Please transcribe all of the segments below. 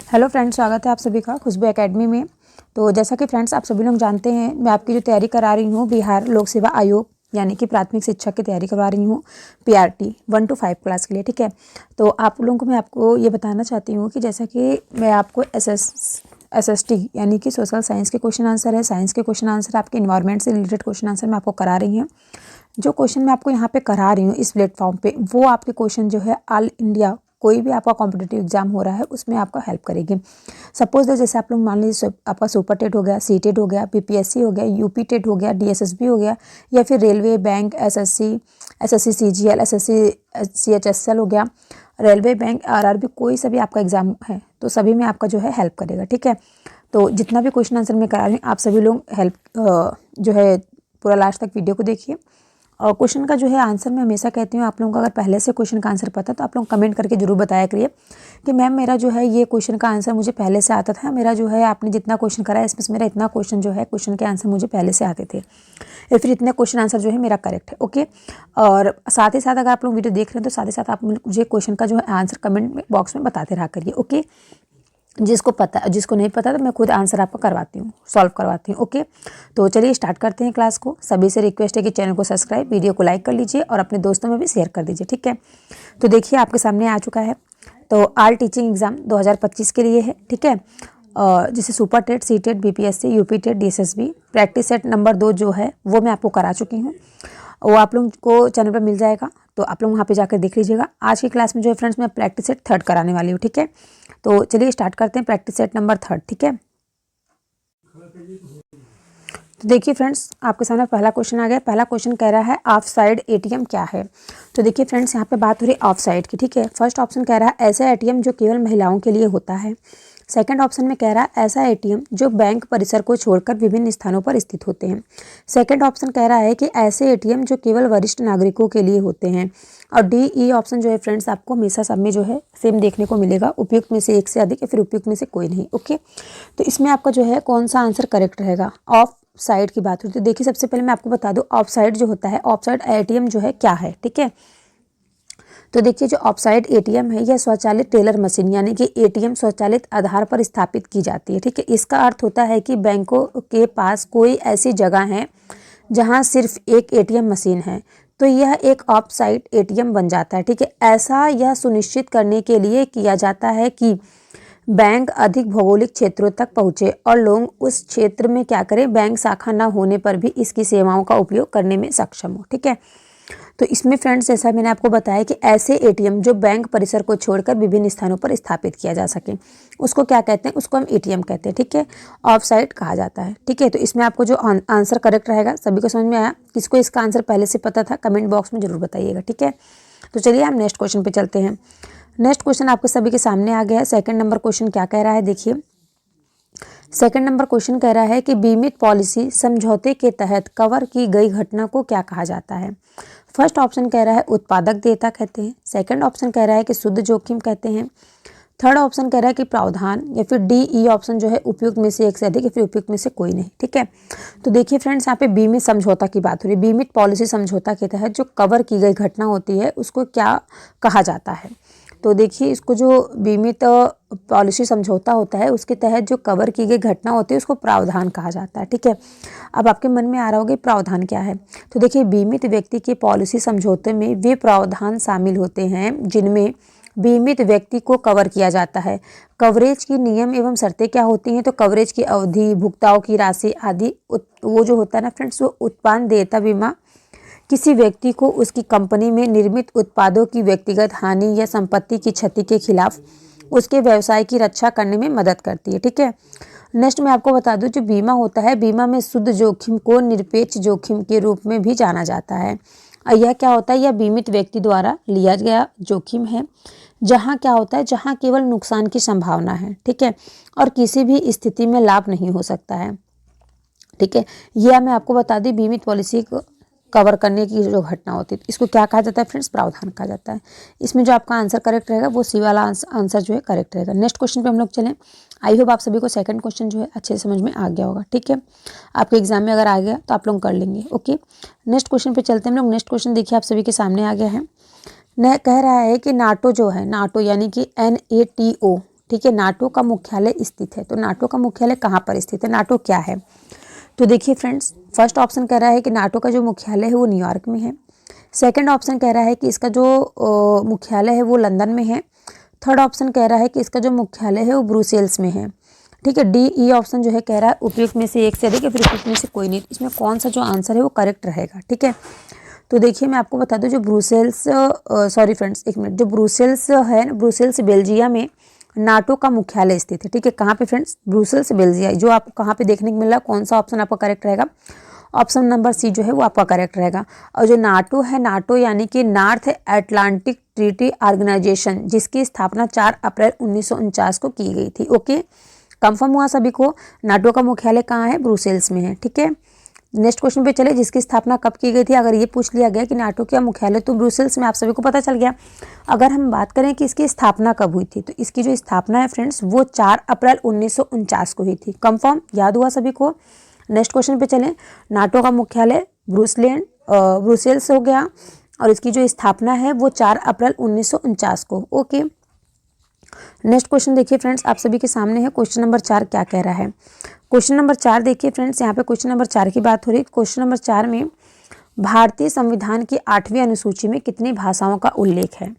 Hello friends, स्वागत है आप सभी का खुशबू एकेडमी में। तो जैसा कि फ्रेंड्स आप सभी लोग जानते हैं, मैं आपकी जो तैयारी करा रही हूँ बिहार लोक सेवा आयोग यानी कि प्राथमिक शिक्षक की तैयारी करवा रही हूँ पीआरटी 1 to 5 क्लास के लिए। ठीक है, तो आप लोगों को मैं आपको ये बताना चाहती हूँ कि जैसा कि मैं आपको एसएसटी यानी कि सोशल साइंस के क्वेश्चन आंसर है, साइंस के क्वेश्चन आंसर, आपके इन्वायरमेंट से रिलेटेड क्वेश्चन आंसर मैं आपको करा रही हूँ। जो क्वेश्चन मैं आपको यहाँ पे करा रही हूँ इस प्लेटफॉर्म पे, वो आपके क्वेश्चन जो है ऑल इंडिया कोई भी आपका कॉम्पिटिटिव एग्जाम हो रहा है उसमें आपका हेल्प करेगी। सपोज दैट जैसे आप लोग मान लीजिए आपका सुपर टेट हो गया, सी टेट हो गया, बीपीएससी हो गया, यूपी टेट हो गया, डीएसएसबी हो गया, या फिर railway, bank, SSC CGL, SSC CHSL हो गया, रेलवे, बैंक, आरआरबी, कोई सा भी आपका एग्जाम है तो सभी में आपका जो है हेल्प करेगा। ठीक है, तो जितना भी क्वेश्चन आंसर मैं करा रही हूँ आप सभी लोग हेल्प जो है पूरा लास्ट तक वीडियो को देखिए। और क्वेश्चन का जो है आंसर मैं हमेशा कहती हूँ, आप लोगों को अगर पहले से क्वेश्चन का आंसर पता है तो आप लोग कमेंट करके जरूर बताया करिए कि मैम मेरा जो है ये क्वेश्चन का आंसर मुझे पहले से आता था, मेरा जो है आपने जितना क्वेश्चन कराया इसमें से मेरा इतना क्वेश्चन जो है क्वेश्चन के आंसर मुझे पहले से आते थे, या फिर इतने क्वेश्चन आंसर जो है मेरा करेक्ट है। ओके, और साथ ही साथ अगर आप लोग वीडियो देख रहे हैं तो साथ ही साथ आप मुझे क्वेश्चन का जो है आंसर कमेंट बॉक्स में बताते रहा करिए। ओके, जिसको पता, जिसको नहीं पता तो मैं खुद आंसर आपको करवाती हूँ, सॉल्व करवाती हूँ। ओके, तो चलिए स्टार्ट करते हैं क्लास को। सभी से रिक्वेस्ट है कि चैनल को सब्सक्राइब, वीडियो को लाइक कर लीजिए और अपने दोस्तों में भी शेयर कर दीजिए। ठीक है, तो देखिए आपके सामने आ चुका है, तो ऑल टीचिंग एग्जाम 2025 के लिए है। ठीक है, जैसे super TET, C TET, BPSC, UP TET, DSSB, practice set number 2 जो है वो मैं आपको करा चुकी हूँ, वो आप लोग को चैनल पर मिल जाएगा, तो आप लोग वहाँ पे जाकर देख लीजिएगा। आज की क्लास में जो है फ्रेंड्स मैं प्रैक्टिस सेट 3 कराने वाली हूँ। ठीक है, तो चलिए स्टार्ट करते हैं प्रैक्टिस सेट नंबर 3। ठीक है, तो देखिए फ्रेंड्स आपके सामने पहला क्वेश्चन आ गया। पहला क्वेश्चन कह रहा है ऑफ साइड एटीएम क्या है। तो देखिए फ्रेंड्स यहाँ पे बात हो रही है ऑफ साइड की। ठीक है, फर्स्ट ऑप्शन कह रहा है ऐसा एटीएम जो केवल महिलाओं के लिए होता है। सेकंड ऑप्शन में कह रहा है ऐसा एटीएम जो बैंक परिसर को छोड़कर विभिन्न स्थानों पर स्थित होते हैं। सेकंड ऑप्शन कह रहा है कि ऐसे एटीएम जो केवल वरिष्ठ नागरिकों के लिए होते हैं। और डी ई ऑप्शन जो है फ्रेंड्स आपको हमेशा सब में जो है सेम देखने को मिलेगा, उपयुक्त में से एक से अधिक या फिर उपयुक्त में से कोई नहीं। ओके, तो इसमें आपका जो है कौन सा आंसर करेक्ट रहेगा। ऑफ साइड की बात होती है, तो देखिए सबसे पहले मैं आपको बता दूं ऑफ साइड जो होता है, ऑफ साइड एटीएम जो है क्या है। ठीक है, तो देखिए जो ऑफसाइड एटीएम है यह स्वचालित टेलर मशीन यानी कि एटीएम स्वचालित आधार पर स्थापित की जाती है। ठीक है, इसका अर्थ होता है कि बैंकों के पास कोई ऐसी जगह है जहां सिर्फ एक एटीएम मशीन है तो यह एक ऑफसाइड एटीएम बन जाता है। ठीक है, ऐसा यह सुनिश्चित करने के लिए किया जाता है कि बैंक अधिक भौगोलिक क्षेत्रों तक पहुंचे और लोग उस क्षेत्र में क्या करें, बैंक शाखा न होने पर भी इसकी सेवाओं का उपयोग करने में सक्षम हो। ठीक है, तो इसमें फ्रेंड्स जैसा मैंने आपको बताया कि ऐसे एटीएम जो बैंक परिसर को छोड़कर विभिन्न स्थानों पर स्थापित किया जा सके उसको क्या कहते हैं, उसको हम एटीएम कहते हैं। ठीक है, ऑफ साइड कहा जाता है। ठीक है, तो इसमें आपको जो आंसर करेक्ट रहेगा, सभी को समझ में आया, किसको इसका आंसर पहले से पता था कमेंट बॉक्स में जरूर बताइएगा। ठीक है, तो चलिए हम नेक्स्ट क्वेश्चन पे चलते हैं। नेक्स्ट क्वेश्चन आपके सभी के सामने आ गया है। सेकंड नंबर क्वेश्चन क्या कह रहा है, देखिए सेकंड नंबर क्वेश्चन कह रहा है कि बीमित पॉलिसी समझौते के तहत कवर की गई घटना को क्या कहा जाता है। फर्स्ट ऑप्शन कह रहा है उत्पादक देयता कहते हैं, सेकंड ऑप्शन कह रहा है कि शुद्ध जोखिम कहते हैं, थर्ड ऑप्शन कह रहा है कि प्रावधान, या फिर डी ई ऑप्शन जो है उपयुक्त में से एक से अधिक या फिर उपयुक्त में से कोई नहीं। ठीक है, तो देखिए फ्रेंड्स यहाँ पे बीमित समझौता की बात हो रही है। बीमित पॉलिसी समझौता के तहत जो कवर की गई घटना होती है उसको क्या कहा जाता है। तो देखिए इसको जो बीमित पॉलिसी समझौता होता है उसके तहत जो कवर की गई घटना होती है उसको प्रावधान कहा जाता है। ठीक है, अब आपके मन में आ रहा होगा प्रावधान क्या है। तो देखिए बीमित व्यक्ति के पॉलिसी समझौते में वे प्रावधान शामिल होते हैं जिनमें बीमित व्यक्ति को कवर किया जाता है। कवरेज की नियम एवं शर्तें क्या होती हैं, तो कवरेज की अवधि, भुगतान की राशि आदि वो जो होता है ना फ्रेंड्स, वो उत्पाद देयता बीमा किसी व्यक्ति को उसकी कंपनी में निर्मित उत्पादों की व्यक्तिगत हानि या संपत्ति की क्षति के खिलाफ उसके व्यवसाय की रक्षा करने में मदद करती है। ठीक है, नेक्स्ट मैं आपको बता दूं जो बीमा होता है, बीमा में शुद्ध जोखिम को निरपेक्ष जोखिम के रूप में भी जाना जाता है। और यह क्या होता है, यह बीमित व्यक्ति द्वारा लिया गया जोखिम है जहाँ क्या होता है, जहाँ केवल नुकसान की संभावना है। ठीक है, और किसी भी स्थिति में लाभ नहीं हो सकता है। ठीक है, यह मैं आपको बता दी बीमित पॉलिसी को कवर करने की जो घटना होती है इसको क्या कहा जाता है फ्रेंड्स, प्रावधान कहा जाता है। इसमें जो आपका आंसर करेक्ट रहेगा वो सी वाला आंसर जो है करेक्ट रहेगा। नेक्स्ट क्वेश्चन पे हम लोग चलें। आई होप आप सभी को सेकंड क्वेश्चन जो है अच्छे से समझ में आ गया होगा। ठीक है, आपके एग्जाम में अगर आ गया तो आप लोग कर लेंगे। ओके, नेक्स्ट क्वेश्चन पे चलते हैं हम लोग। नेक्स्ट क्वेश्चन देखिए आप सभी के सामने आ गया है। कह रहा है कि नाटो जो है, नाटो यानी कि NATO ठीक है, नाटो का मुख्यालय स्थित है। तो नाटो का मुख्यालय कहाँ पर स्थित है, नाटो क्या है? तो देखिए फ्रेंड्स, फर्स्ट ऑप्शन कह रहा है कि नाटो का जो मुख्यालय है वो न्यूयॉर्क में है। सेकंड ऑप्शन कह रहा है कि इसका जो मुख्यालय है वो लंदन में है। थर्ड ऑप्शन कह रहा है कि इसका जो मुख्यालय है वो ब्रुसेल्स में है। ठीक है, डी ई ऑप्शन जो है कह रहा है उपयुक्त में से एक से अधिक या फिर उपयुक्त में से कोई नहीं। इसमें कौन सा जो आंसर है वो करेक्ट रहेगा? ठीक है, तो देखिए मैं आपको बता दूं, जो ब्रुसेल्स सॉरी फ्रेंड्स एक मिनट, जो ब्रुसेल्स है, ब्रुसेल्स बेल्जियम में नाटो का मुख्यालय स्थित है। ठीक है, कहाँ पे फ्रेंड्स? Brussels Belgium. जो आपको कहाँ पे देखने को मिल रहा है, कौन सा ऑप्शन आपका करेक्ट रहेगा? ऑप्शन नंबर सी जो है वो आपका करेक्ट रहेगा। और जो नाटो है, नाटो यानी कि नॉर्थ अटलांटिक ट्रीटी ऑर्गेनाइजेशन, जिसकी स्थापना 4 अप्रैल 1949 को की गई थी। ओके, कंफर्म हुआ सभी को? नाटो का मुख्यालय कहाँ है? ब्रुसेल्स में है। ठीक है, नेक्स्ट क्वेश्चन पे चले, जिसकी स्थापना कब की गई थी? अगर ये पूछ लिया गया कि नाटो का मुख्यालय तो ब्रुसेल्स में, आप सभी को पता चल गया। अगर हम बात करें कि इसकी स्थापना कब हुई थी, तो इसकी जो स्थापना है फ्रेंड्स वो 4 अप्रैल 1949 को हुई थी। कंफर्म, याद हुआ सभी को? नेक्स्ट क्वेश्चन पे चलें, नाटो का मुख्यालय ब्रुसेल्स हो गया और इसकी जो स्थापना है वो 4 अप्रैल 1949 को। ओके, नेक्स्ट क्वेश्चन देखिए फ्रेंड्स, आप सभी के सामने है। क्वेश्चन नंबर 4 क्या कह रहा है? क्वेश्चन नंबर 4 देखिए फ्रेंड्स, यहाँ पे क्वेश्चन नंबर 4 की बात हो रही है। क्वेश्चन नंबर 4 में भारतीय संविधान की 8वीं अनुसूची में कितनी भाषाओं का उल्लेख है?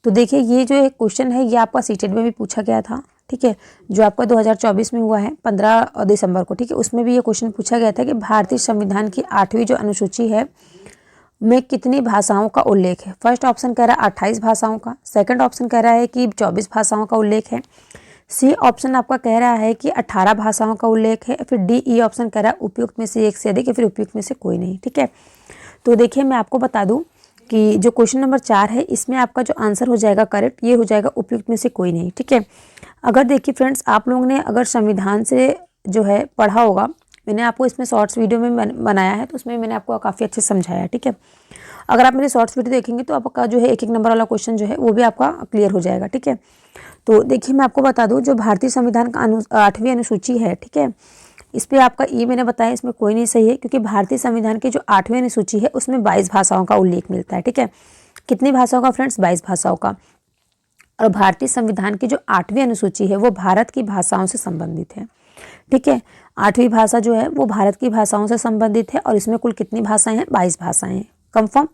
तो देखिए ये जो एक क्वेश्चन है ये आपका सीटेट में भी पूछा गया था। ठीक है, जो आपका 2024 में हुआ है 15 दिसंबर को। ठीक है, उसमें भी ये क्वेश्चन पूछा गया था कि भारतीय संविधान की 8वीं जो अनुसूची है में कितनी भाषाओं का उल्लेख है? फर्स्ट ऑप्शन कह रहा है 28 भाषाओं का, सेकंड ऑप्शन कह रहा है कि 24 भाषाओं का उल्लेख है, सी ऑप्शन आपका कह रहा है कि 18 भाषाओं का उल्लेख है, फिर डी ई ऑप्शन कह रहा है उपयुक्त में से एक से अधिक या फिर उपयुक्त में से कोई नहीं। ठीक है, तो देखिए मैं आपको बता दूं कि जो क्वेश्चन नंबर 4 है इसमें आपका जो आंसर हो जाएगा करेक्ट, ये हो जाएगा उपयुक्त में से कोई नहीं। ठीक है, अगर देखिए फ्रेंड्स आप लोगों ने अगर संविधान से जो है पढ़ा होगा, मैंने आपको इसमें शॉर्ट्स वीडियो में बनाया है तो उसमें मैंने आपको काफ़ी अच्छे से समझाया है। ठीक है, अगर आप मेरे शॉर्ट्स वीडियो देखेंगे तो आपका जो है एक एक नंबर वाला क्वेश्चन जो है वो भी आपका क्लियर हो जाएगा। ठीक है, तो देखिए मैं आपको बता दूं, जो भारतीय संविधान का 8वीं अनुसूची है, ठीक है, इस पर आपका ई मैंने बताया इसमें कोई नहीं सही है, क्योंकि भारतीय संविधान की जो 8वीं अनुसूची है उसमें 22 भाषाओं का उल्लेख मिलता है। ठीक है, कितनी भाषाओं का फ्रेंड्स? 22 भाषाओं का। और भारतीय संविधान की जो 8वीं अनुसूची है वो भारत की भाषाओं से संबंधित है। ठीक है, 8वीं भाषा जो है वो भारत की भाषाओं से संबंधित है और इसमें कुल कितनी भाषाएं हैं? 22 भाषाएं हैं। कंफर्म?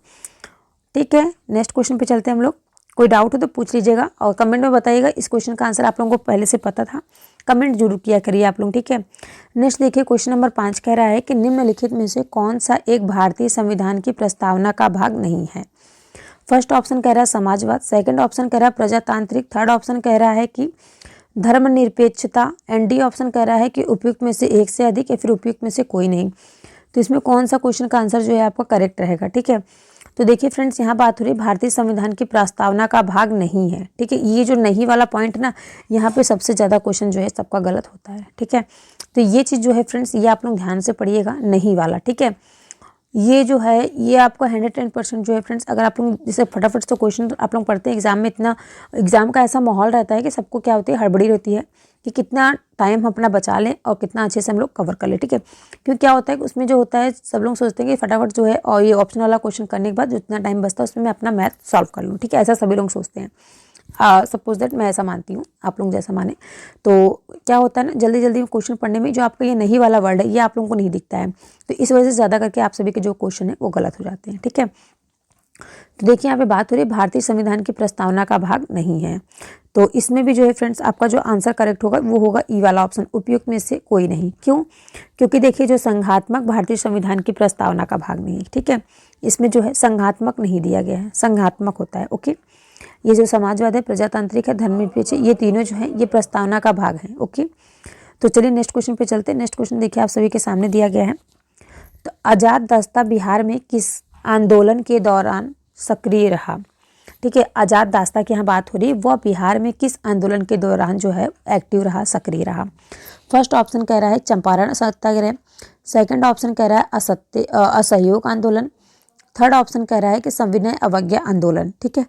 ठीक है, नेक्स्ट क्वेश्चन पे चलते हैं हम लोग। कोई डाउट हो तो पूछ लीजिएगा और कमेंट में बताइएगा। इस क्वेश्चन का आंसर आप लोगों को पहले से पता था, कमेंट जरूर किया करिए आप लोग। ठीक है, नेक्स्ट देखिए क्वेश्चन नंबर 5 कह रहा है कि निम्नलिखित में से कौन सा एक भारतीय संविधान की प्रस्तावना का भाग नहीं है? फर्स्ट ऑप्शन कह रहा है समाजवाद, सेकंड ऑप्शन कह रहा है प्रजातांत्रिक, थर्ड ऑप्शन कह रहा है कि धर्मनिरपेक्षता, एंड डी ऑप्शन कह रहा है कि उपयुक्त में से एक से अधिक या फिर उपयुक्त में से कोई नहीं। तो इसमें कौन सा क्वेश्चन का आंसर जो है आपका करेक्ट रहेगा? ठीक है, तो देखिए फ्रेंड्स यहाँ बात हो रही है भारतीय संविधान की प्रस्तावना का भाग नहीं है। ठीक है, ये जो नहीं वाला पॉइंट ना, यहाँ पे सबसे ज़्यादा क्वेश्चन जो है सबका गलत होता है। ठीक है, तो ये चीज़ जो है फ्रेंड्स ये आप लोग ध्यान से पढ़िएगा, नहीं वाला। ठीक है, ये जो है ये आपका 110% जो है फ्रेंड्स, अगर आप लोग जैसे फटाफट से क्वेश्चन आप लोग पढ़ते हैं एग्जाम में, इतना एग्जाम का ऐसा माहौल रहता है कि सबको क्या होती है, हड़बड़ी रहती है कि कितना टाइम हम अपना बचा लें और कितना अच्छे से हम लोग कवर कर लें। ठीक है, क्योंकि क्या होता है कि उसमें जो होता है सब लोग सोचते हैं कि फटाफट जो है और ये ऑप्शन वाला क्वेश्चन करने के बाद जितना टाइम बचता है उसमें मैं अपना मैथ सॉल्व कर लूँ। ठीक है, ऐसा सभी लोग सोचते हैं। सपोज दैट मैं ऐसा मानती हूँ, आप लोग जैसा माने। तो क्या होता है ना, जल्दी जल्दी क्वेश्चन पढ़ने में जो आपका ये नहीं वाला वर्ड है ये आप लोगों को नहीं दिखता है, तो इस वजह से ज़्यादा करके आप सभी के जो क्वेश्चन है वो गलत हो जाते हैं। ठीक है, तो देखिए यहाँ पे बात हो रही है भारतीय संविधान की प्रस्तावना का भाग नहीं है, तो इसमें भी जो है फ्रेंड्स आपका जो आंसर करेक्ट होगा वो होगा ई वाला ऑप्शन, उपयुक्त में से कोई नहीं। क्यों? क्योंकि देखिए जो संघात्मक भारतीय संविधान की प्रस्तावना का भाग नहीं है। ठीक है, इसमें जो है संघात्मक नहीं दिया गया है, संघात्मक होता है। ओके, ये जो समाजवाद है, प्रजातांत्रिक है, धर्मनिरपेक्ष, ये तीनों जो है ये प्रस्तावना का भाग है। ओके, तो चलिए नेक्स्ट क्वेश्चन पे चलते हैं। नेक्स्ट क्वेश्चन देखिए आप सभी के सामने दिया गया है। तो आज़ाद दस्ता बिहार में किस आंदोलन के दौरान सक्रिय रहा? ठीक है, आज़ाद दास्ता की यहाँ बात हो रही है, वह बिहार में किस आंदोलन के दौरान जो है एक्टिव रहा, सक्रिय रहा? फर्स्ट ऑप्शन कह रहा है चंपारण सत्याग्रह, सेकंड ऑप्शन कह रहा है असहयोग आंदोलन, थर्ड ऑप्शन कह रहा है कि सविनय अवज्ञा आंदोलन। ठीक है,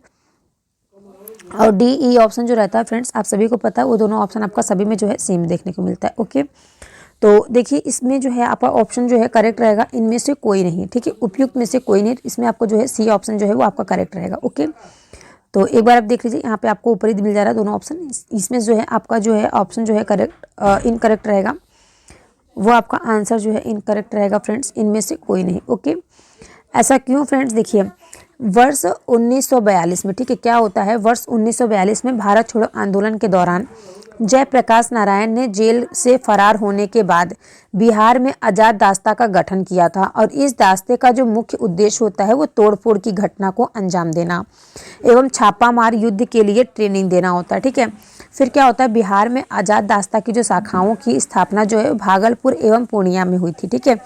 और डी ई ऑप्शन जो रहता है फ्रेंड्स आप सभी को पता है, वो दोनों ऑप्शन आपका सभी में जो है सेम देखने को मिलता है। ओके, तो देखिए इसमें जो है आपका ऑप्शन जो है करेक्ट रहेगा, इनमें से कोई नहीं। ठीक है, उपयुक्त में से कोई नहीं, इसमें आपको जो है सी ऑप्शन जो है वो आपका करेक्ट रहेगा। ओके, तो एक बार आप देख लीजिए, यहाँ पे आपको ऊपर ही मिल जा रहा है दोनों ऑप्शन। इसमें जो है आपका जो है ऑप्शन जो है करेक्ट इनकरेक्ट रहेगा, वो आपका आंसर जो है इनकरेक्ट रहेगा फ्रेंड्स, इनमें से कोई नहीं। ओके, ऐसा क्यों फ्रेंड्स? देखिए वर्ष 1942 में, ठीक है, क्या होता है, वर्ष 1942 में भारत छोड़ो आंदोलन के दौरान जयप्रकाश नारायण ने जेल से फरार होने के बाद बिहार में आजाद दास्ता का गठन किया था, और इस दास्ते का जो मुख्य उद्देश्य होता है वो तोड़फोड़ की घटना को अंजाम देना एवं छापामार युद्ध के लिए ट्रेनिंग देना होता है। ठीक है, फिर क्या होता है, बिहार में आजाद दास्ता की जो शाखाओं की स्थापना जो है भागलपुर एवं पूर्णिया में हुई थी। ठीक है,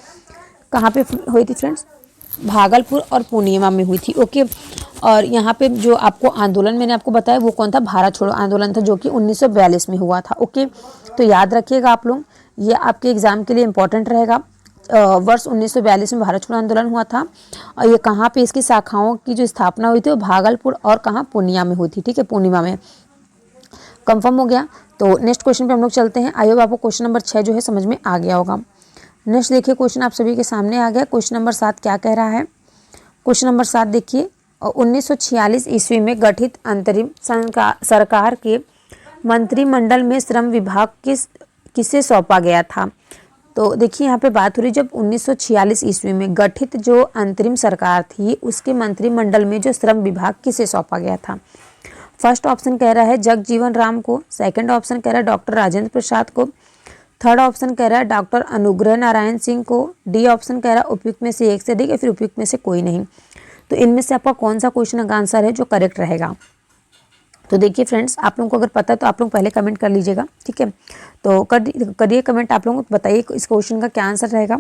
कहाँ पे हुई थी फ्रेंड्स? भागलपुर और पूर्णिया में हुई थी। ओके, और यहाँ पे जो आपको आंदोलन मैंने आपको बताया वो कौन था? भारत छोड़ो आंदोलन था, जो कि 1942 में हुआ था। ओके, तो याद रखिएगा आप लोग, ये आपके एग्जाम के लिए इंपॉर्टेंट रहेगा। वर्ष 1942 में भारत छोड़ो आंदोलन हुआ था, और ये कहाँ पे इसकी शाखाओं की जो स्थापना हुई थी वो भागलपुर और कहाँ? पूर्णिया में हुई थी। ठीक है, पूर्णिमा में। कंफर्म हो गया। तो नेक्स्ट क्वेश्चन पे हम लोग चलते हैं। आई होप आपको क्वेश्चन नंबर 6 जो है समझ में आ गया होगा। नेक्स्ट देखिए, क्वेश्चन आप सभी के सामने आ गया। क्वेश्चन नंबर 7 क्या कह रहा है? क्वेश्चन नंबर 7 देखिए, 1946 ईस्वी में गठित अंतरिम सरकार के मंत्रिमंडल में श्रम विभाग किसे सौंपा गया था? तो देखिए यहाँ पे बात हो रही, जब 1946 ईस्वी में गठित जो अंतरिम सरकार थी उसके मंत्रिमंडल में जो श्रम विभाग किसे सौंपा गया था? फर्स्ट ऑप्शन कह रहा है जगजीवन राम को, सेकंड ऑप्शन कह रहा है डॉक्टर राजेंद्र प्रसाद को, थर्ड ऑप्शन कह रहा है डॉक्टर अनुग्रह नारायण सिंह को, डी ऑप्शन कह रहा है उपयुक्त में से एक से अधिक, या फिर उपयुक्त में से कोई नहीं। तो इनमें से आपका कौन सा क्वेश्चन का आंसर है जो करेक्ट रहेगा? तो देखिए फ्रेंड्स, आप लोगों को अगर पता है तो आप लोग पहले कमेंट कर लीजिएगा। ठीक है, तो करिए कमेंट, आप लोगों को बताइए इस क्वेश्चन का क्या आंसर रहेगा।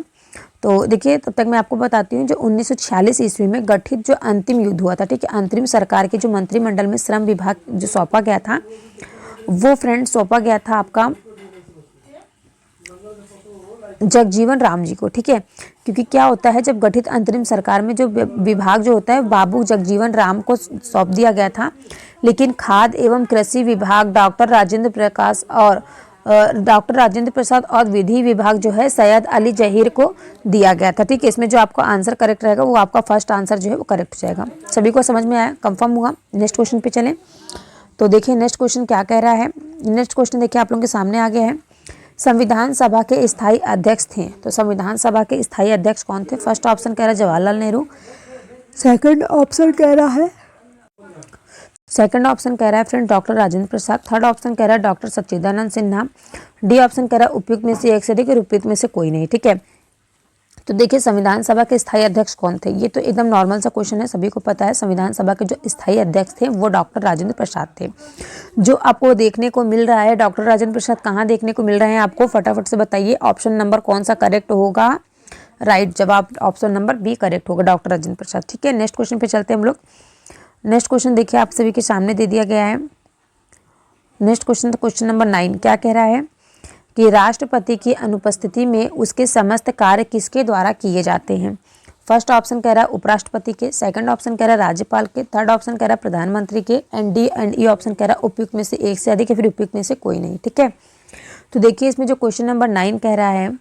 तो देखिए, तब तक मैं आपको बताती हूँ, जो 1946 ईस्वी में गठित जो अंतिम युद्ध हुआ था, ठीक है, अंतरिम सरकार के जो मंत्रिमंडल में श्रम विभाग जो सौंपा गया था, वो फ्रेंड्स सौंपा गया था आपका जगजीवन राम जी को। ठीक है, क्योंकि क्या होता है, जब गठित अंतरिम सरकार में जो विभाग जो होता है बाबू जगजीवन राम को सौंप दिया गया था, लेकिन खाद्य एवं कृषि विभाग डॉक्टर राजेंद्र प्रसाद और विधि विभाग जो है सैयद अली जहीर को दिया गया था। ठीक है, इसमें जो आपका आंसर करेक्ट रहेगा वो आपका फर्स्ट आंसर जो है वो करेक्ट हो जाएगा। सभी को समझ में आया? कंफर्म हुआ? नेक्स्ट क्वेश्चन पे चलें। तो देखिए नेक्स्ट क्वेश्चन क्या कह रहा है। नेक्स्ट क्वेश्चन देखिए आप लोगों के सामने आ गया है। संविधान सभा के स्थायी अध्यक्ष थे, तो संविधान सभा के स्थायी अध्यक्ष कौन थे? फर्स्ट ऑप्शन कह रहा है जवाहरलाल नेहरू, सेकंड ऑप्शन कह रहा है friend doctor Rajendra Prasad, third option कह रहा है डॉक्टर सच्चिदानंद सिन्हा, डी ऑप्शन कह रहा है उपयुक्त में से एक से अधिक और उपयुक्त में से कोई नहीं। ठीक है, तो देखिए संविधान सभा के स्थायी अध्यक्ष कौन थे? ये तो एकदम नॉर्मल सा क्वेश्चन है, सभी को पता है। संविधान सभा के जो स्थायी अध्यक्ष थे वो डॉक्टर राजेंद्र प्रसाद थे। जो आपको देखने को मिल रहा है डॉक्टर राजेंद्र प्रसाद कहाँ देखने को मिल रहे हैं आपको? फटाफट से बताइए, ऑप्शन नंबर कौन सा करेक्ट होगा? राइट जवाब ऑप्शन नंबर बी करेक्ट होगा, डॉक्टर राजेंद्र प्रसाद। ठीक है, नेक्स्ट क्वेश्चन पे चलते हैं हम लोग। नेक्स्ट क्वेश्चन देखिए आप सभी के सामने दे दिया गया है। नेक्स्ट क्वेश्चन, क्वेश्चन नंबर 9 क्या कह रहा है कि राष्ट्रपति की अनुपस्थिति में उसके समस्त कार्य किसके द्वारा किए जाते हैं? फर्स्ट ऑप्शन कह रहा है उपराष्ट्रपति के, सेकंड ऑप्शन कह रहा है राज्यपाल के, थर्ड ऑप्शन कह रहा है प्रधानमंत्री के, and D and E option कह रहा है उपयुक्त में से एक से अधिक या फिर उपयुक्त में से कोई नहीं। ठीक है, तो देखिए इसमें जो क्वेश्चन नंबर 9 कह रहा है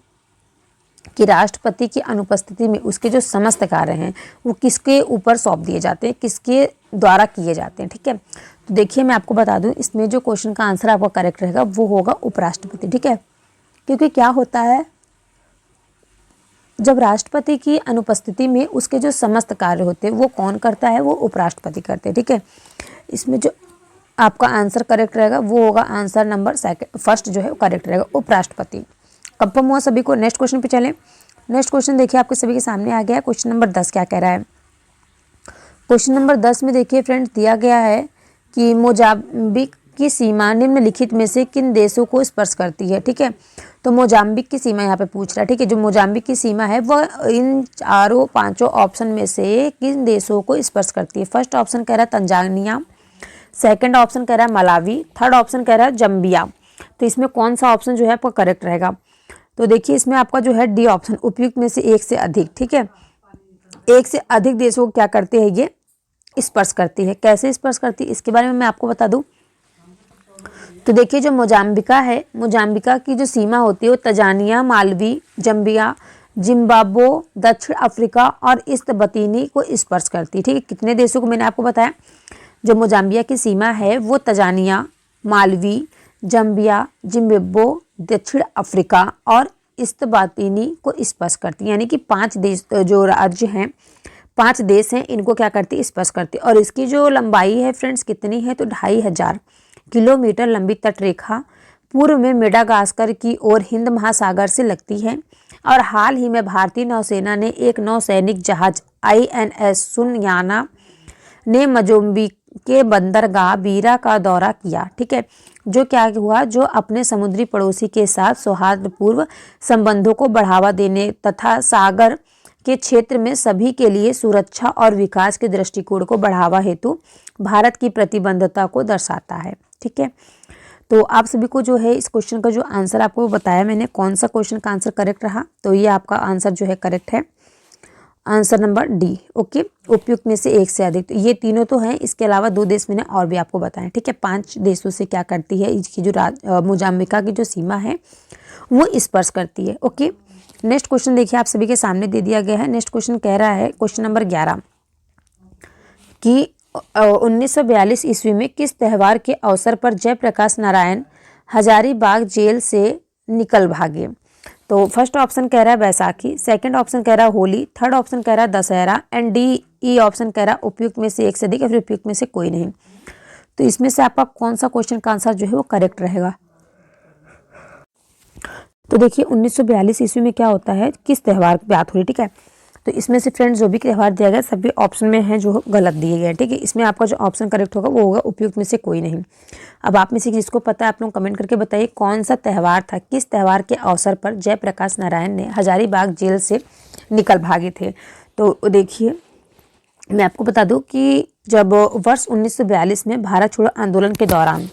कि राष्ट्रपति की अनुपस्थिति में उसके जो समस्त कार्य हैं वो किसके ऊपर सौंप दिए जाते हैं, किसके द्वारा किए जाते हैं। ठीक है, तो देखिए मैं आपको बता दूं, इसमें जो क्वेश्चन का आंसर आपका करेक्ट रहेगा वो होगा उपराष्ट्रपति। ठीक है, क्योंकि क्या होता है, जब राष्ट्रपति की अनुपस्थिति में उसके जो समस्त कार्य होते हैं वो कौन करता है? वो उपराष्ट्रपति करते हैं। ठीक है, इसमें जो आपका आंसर करेक्ट रहेगा वो होगा आंसर नंबर फर्स्ट जो है करेक्ट रहेगा, उपराष्ट्रपति। कंफर्म हुआ सभी को? नेक्स्ट क्वेश्चन पे चलें। नेक्स्ट क्वेश्चन देखिए आपके सभी के सामने आ गया है। क्वेश्चन नंबर 10 क्या कह रहा है? क्वेश्चन नंबर 10 में देखिए फ्रेंड्स दिया गया है कि मोजाम्बिक की सीमा निम्नलिखित में से किन देशों को स्पर्श करती है? ठीक है, तो मोजाम्बिक की सीमा यहाँ पे पूछ रहा है। ठीक है, जो मोजाम्बिक की सीमा है वह इन चारों पांचों ऑप्शन में से किन देशों को स्पर्श करती है? फर्स्ट ऑप्शन कह रहा है तंजानिया, सेकंड ऑप्शन कह रहा है मलावी, थर्ड ऑप्शन कह रहा है जम्बिया। तो इसमें कौन सा ऑप्शन जो है आपका करेक्ट रहेगा? तो देखिए इसमें आपका जो है डी ऑप्शन उपयुक्त में से एक से अधिक। ठीक है, एक से अधिक देशों को क्या करते हैं ये स्पर्श करती है। कैसे स्पर्श करती है इसके बारे में मैं आपको बता दूं। तो देखिए जो मोजाम्बिका है, मोजाम्बिका की जो सीमा होती है वो तंजानिया, मालवी, जम्बिया, जिम्बाब्वे, दक्षिण अफ्रीका और इस्वातिनी को स्पर्श करती है। ठीक है, कितने देशों को मैंने आपको बताया? जो मोजाम्बिया की सीमा है वो तंजानिया, मालवी, जम्बिया, जिम्बाब्वे, दक्षिण अफ्रीका और इस्वातिनी को स्पर्श करती है। यानी कि 5 देश जो राज्य हैं, 5 देश हैं, इनको क्या करती है, स्पर्श करती है। और इसकी जो लंबाई है फ्रेंड्स कितनी है, तो 2500 किलोमीटर लंबी तटरेखा पूर्व में मेडागास्कर की ओर हिंद महासागर से लगती है। और हाल ही में भारतीय नौसेना ने एक नौसैनिक जहाज INS सुनयाना ने मोजाम्बिक के बंदरगाह बीरा का दौरा किया। ठीक है, जो क्या हुआ, जो अपने समुद्री पड़ोसी के साथ सौहार्दपूर्ण संबंधों को बढ़ावा देने तथा सागर के क्षेत्र में सभी के लिए सुरक्षा और विकास के दृष्टिकोण को बढ़ावा हेतु भारत की प्रतिबद्धता को दर्शाता है। ठीक है, तो आप सभी को जो है इस क्वेश्चन का जो आंसर आपको बताया मैंने, कौन सा क्वेश्चन का आंसर करेक्ट रहा, तो ये आपका आंसर जो है करेक्ट है, आंसर नंबर डी। ओके, उपयुक्त में से एक से अधिक, तो ये तीनों तो हैं, इसके अलावा 2 देश मैंने और भी आपको बताएं। ठीक है, 5 देशों से क्या करती है, इसकी जो मोजाम्बिका की जो सीमा है वो स्पर्श करती है। ओके, नेक्स्ट क्वेश्चन देखिए आप सभी के सामने दे दिया गया है। नेक्स्ट क्वेश्चन कह रहा है, क्वेश्चन नंबर 11 कि 1942 ईस्वी में किस त्यौहार के अवसर पर जयप्रकाश नारायण हजारीबाग जेल से निकल भागे। तो फर्स्ट ऑप्शन कह रहा है बैसाखी, सेकंड ऑप्शन कह रहा है होली, थर्ड ऑप्शन कह रहा है दशहरा एंड डी ऑप्शन कह रहा है उपयुक्त में से एक से अधिक या फिर उपयुक्त में से कोई नहीं। तो इसमें से आपका कौन सा क्वेश्चन का आंसर जो है वो करेक्ट रहेगा। तो देखिए 1942 ईस्वी में क्या होता है, किस त्यौहार की बात हो रही है। ठीक है, तो इसमें से फ्रेंड्स जो भी त्यौहार दिया गया सभी ऑप्शन में है जो गलत दिए गए हैं। ठीक है, इसमें आपका जो ऑप्शन करेक्ट होगा वो होगा उपयुक्त में से कोई नहीं। अब आप में से जिसको पता है आप लोग कमेंट करके बताइए कौन सा त्यौहार था, किस त्यौहार के अवसर पर जयप्रकाश नारायण ने हजारीबाग जेल से निकल भागे थे। तो देखिए मैं आपको बता दूं कि जब वर्ष 1942 में भारत छोड़ो आंदोलन के दौरान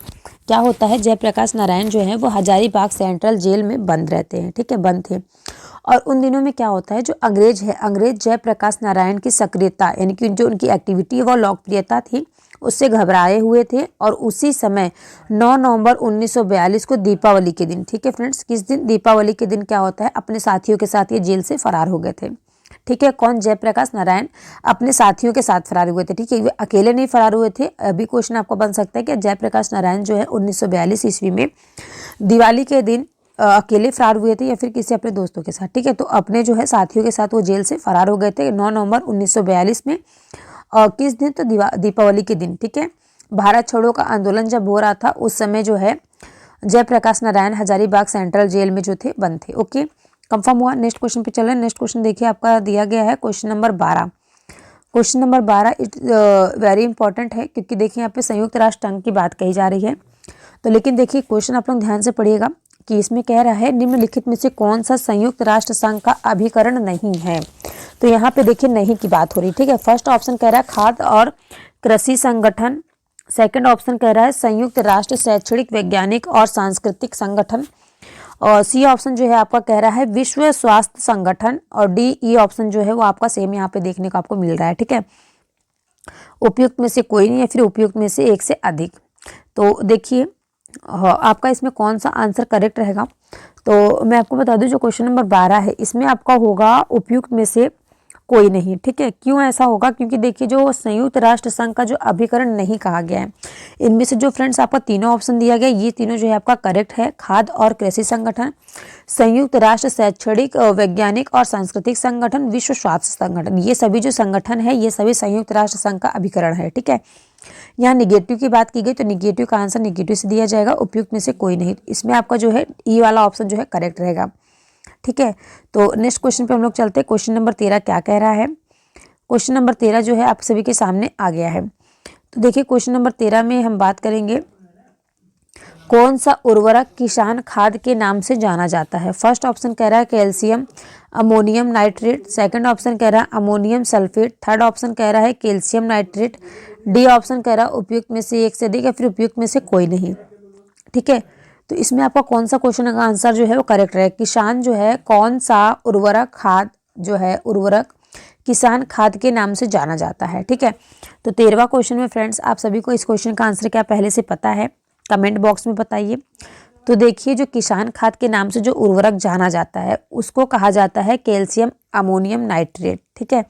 क्या होता है, जयप्रकाश नारायण जो है वो हजारीबाग सेंट्रल जेल में बंद रहते हैं। ठीक है, बंद थे। और उन दिनों में क्या होता है, जो अंग्रेज जयप्रकाश नारायण की सक्रियता यानी कि जो उनकी एक्टिविटी व लोकप्रियता थी उससे घबराए हुए थे। और उसी समय 9 नवंबर 1942 को दीपावली के दिन, ठीक है फ्रेंड्स, किस दिन, दीपावली के दिन क्या होता है, अपने साथियों के साथ ये जेल से फरार हो गए थे। ठीक है, कौन, जयप्रकाश नारायण अपने साथियों के साथ फरार हुए थे। ठीक है, वे अकेले नहीं फरार हुए थे। अभी क्वेश्चन आपको बन सकता है कि जयप्रकाश नारायण जो है 1942 ईस्वी में दिवाली के दिन अकेले फरार हुए थे या फिर किसी अपने दोस्तों के साथ। ठीक है, तो अपने जो है साथियों के साथ वो जेल से फरार हो गए थे 9 नवंबर 1942 में। किस दिन, तो दीपावली के दिन। ठीक है, भारत छोड़ो का आंदोलन जब हो रहा था उस समय जो है जयप्रकाश नारायण हजारीबाग सेंट्रल जेल में जो थे बंद थे। ओके, कंफर्म हुआ। नेक्स्ट क्वेश्चन पे चल रहे हैं। नेक्स्ट क्वेश्चन देखिए आपका दिया गया है question number 12। Question number 12 it very important है क्योंकि देखिए यहाँ पे संयुक्त राष्ट्र संघ की बात कही जा रही है। तो लेकिन देखिए क्वेश्चन आप लोग ध्यान से पढ़िएगा कि इसमें कह रहा है निम्नलिखित में से कौन सा संयुक्त राष्ट्र संघ का अभिकरण नहीं है। तो यहाँ पे देखिए नहीं की बात हो रही। ठीक है, फर्स्ट ऑप्शन कह रहा है खाद्य और कृषि संगठन, सेकंड ऑप्शन कह रहा है संयुक्त राष्ट्र शैक्षणिक वैज्ञानिक और सांस्कृतिक संगठन, और सी ऑप्शन जो है आपका कह रहा है विश्व स्वास्थ्य संगठन, और डी ऑप्शन जो है वो आपका सेम यहाँ पे देखने को आपको मिल रहा है। ठीक है, उपयुक्त में से कोई नहीं या फिर उपयुक्त में से एक से अधिक। तो देखिए आपका इसमें कौन सा आंसर करेक्ट रहेगा। तो मैं आपको बता दूं जो क्वेश्चन नंबर 12 है इसमें आपका होगा उपयुक्त में से कोई नहीं। ठीक है, क्यों ऐसा होगा, क्योंकि देखिए जो संयुक्त राष्ट्र संघ का जो अभिकरण नहीं कहा गया है, इनमें से जो फ्रेंड्स आपका तीनों ऑप्शन दिया गया ये तीनों जो है आपका करेक्ट है। खाद्य और कृषि संगठन, संयुक्त राष्ट्र शैक्षणिक वैज्ञानिक और सांस्कृतिक संगठन, विश्व स्वास्थ्य संगठन, ये सभी जो संगठन है ये सभी संयुक्त राष्ट्र संघ का अभिकरण है। ठीक है, यहाँ निगेटिव की बात की गई तो निगेटिव का आंसर निगेटिव से दिया जाएगा, उपयुक्त में से कोई नहीं। इसमें आपका जो है ई वाला ऑप्शन जो है करेक्ट रहेगा। ठीक है, तो नेक्स्ट क्वेश्चन पे हम लोग चलते हैं। क्वेश्चन नंबर 13 क्या कह रहा है। क्वेश्चन नंबर 13 जो है आप सभी के सामने आ गया है। तो देखिए क्वेश्चन नंबर 13 में हम बात करेंगे कौन सा उर्वरक किसान खाद के नाम से जाना जाता है। फर्स्ट ऑप्शन कह रहा है calcium ammonium nitrate, second option कह रहा है अमोनियम सल्फेट, थर्ड ऑप्शन कह रहा है कैल्शियम नाइट्रेट, डी ऑप्शन कह रहा है उपयुक्त में से एक से अधिक या फिर उपयुक्त में से कोई नहीं। ठीक है, तो इसमें आपका कौन सा क्वेश्चन का आंसर जो है वो करेक्ट रहेगा। किसान जो है कौन सा उर्वरक खाद जो है उर्वरक किसान खाद के नाम से जाना जाता है। ठीक है, तो 13वां क्वेश्चन में फ्रेंड्स आप सभी को इस क्वेश्चन का आंसर क्या पहले से पता है, कमेंट बॉक्स में बताइए। तो देखिए जो किसान खाद के नाम से जो उर्वरक जाना जाता है उसको कहा जाता है कैल्शियम अमोनियम नाइट्रेट। ठीक है,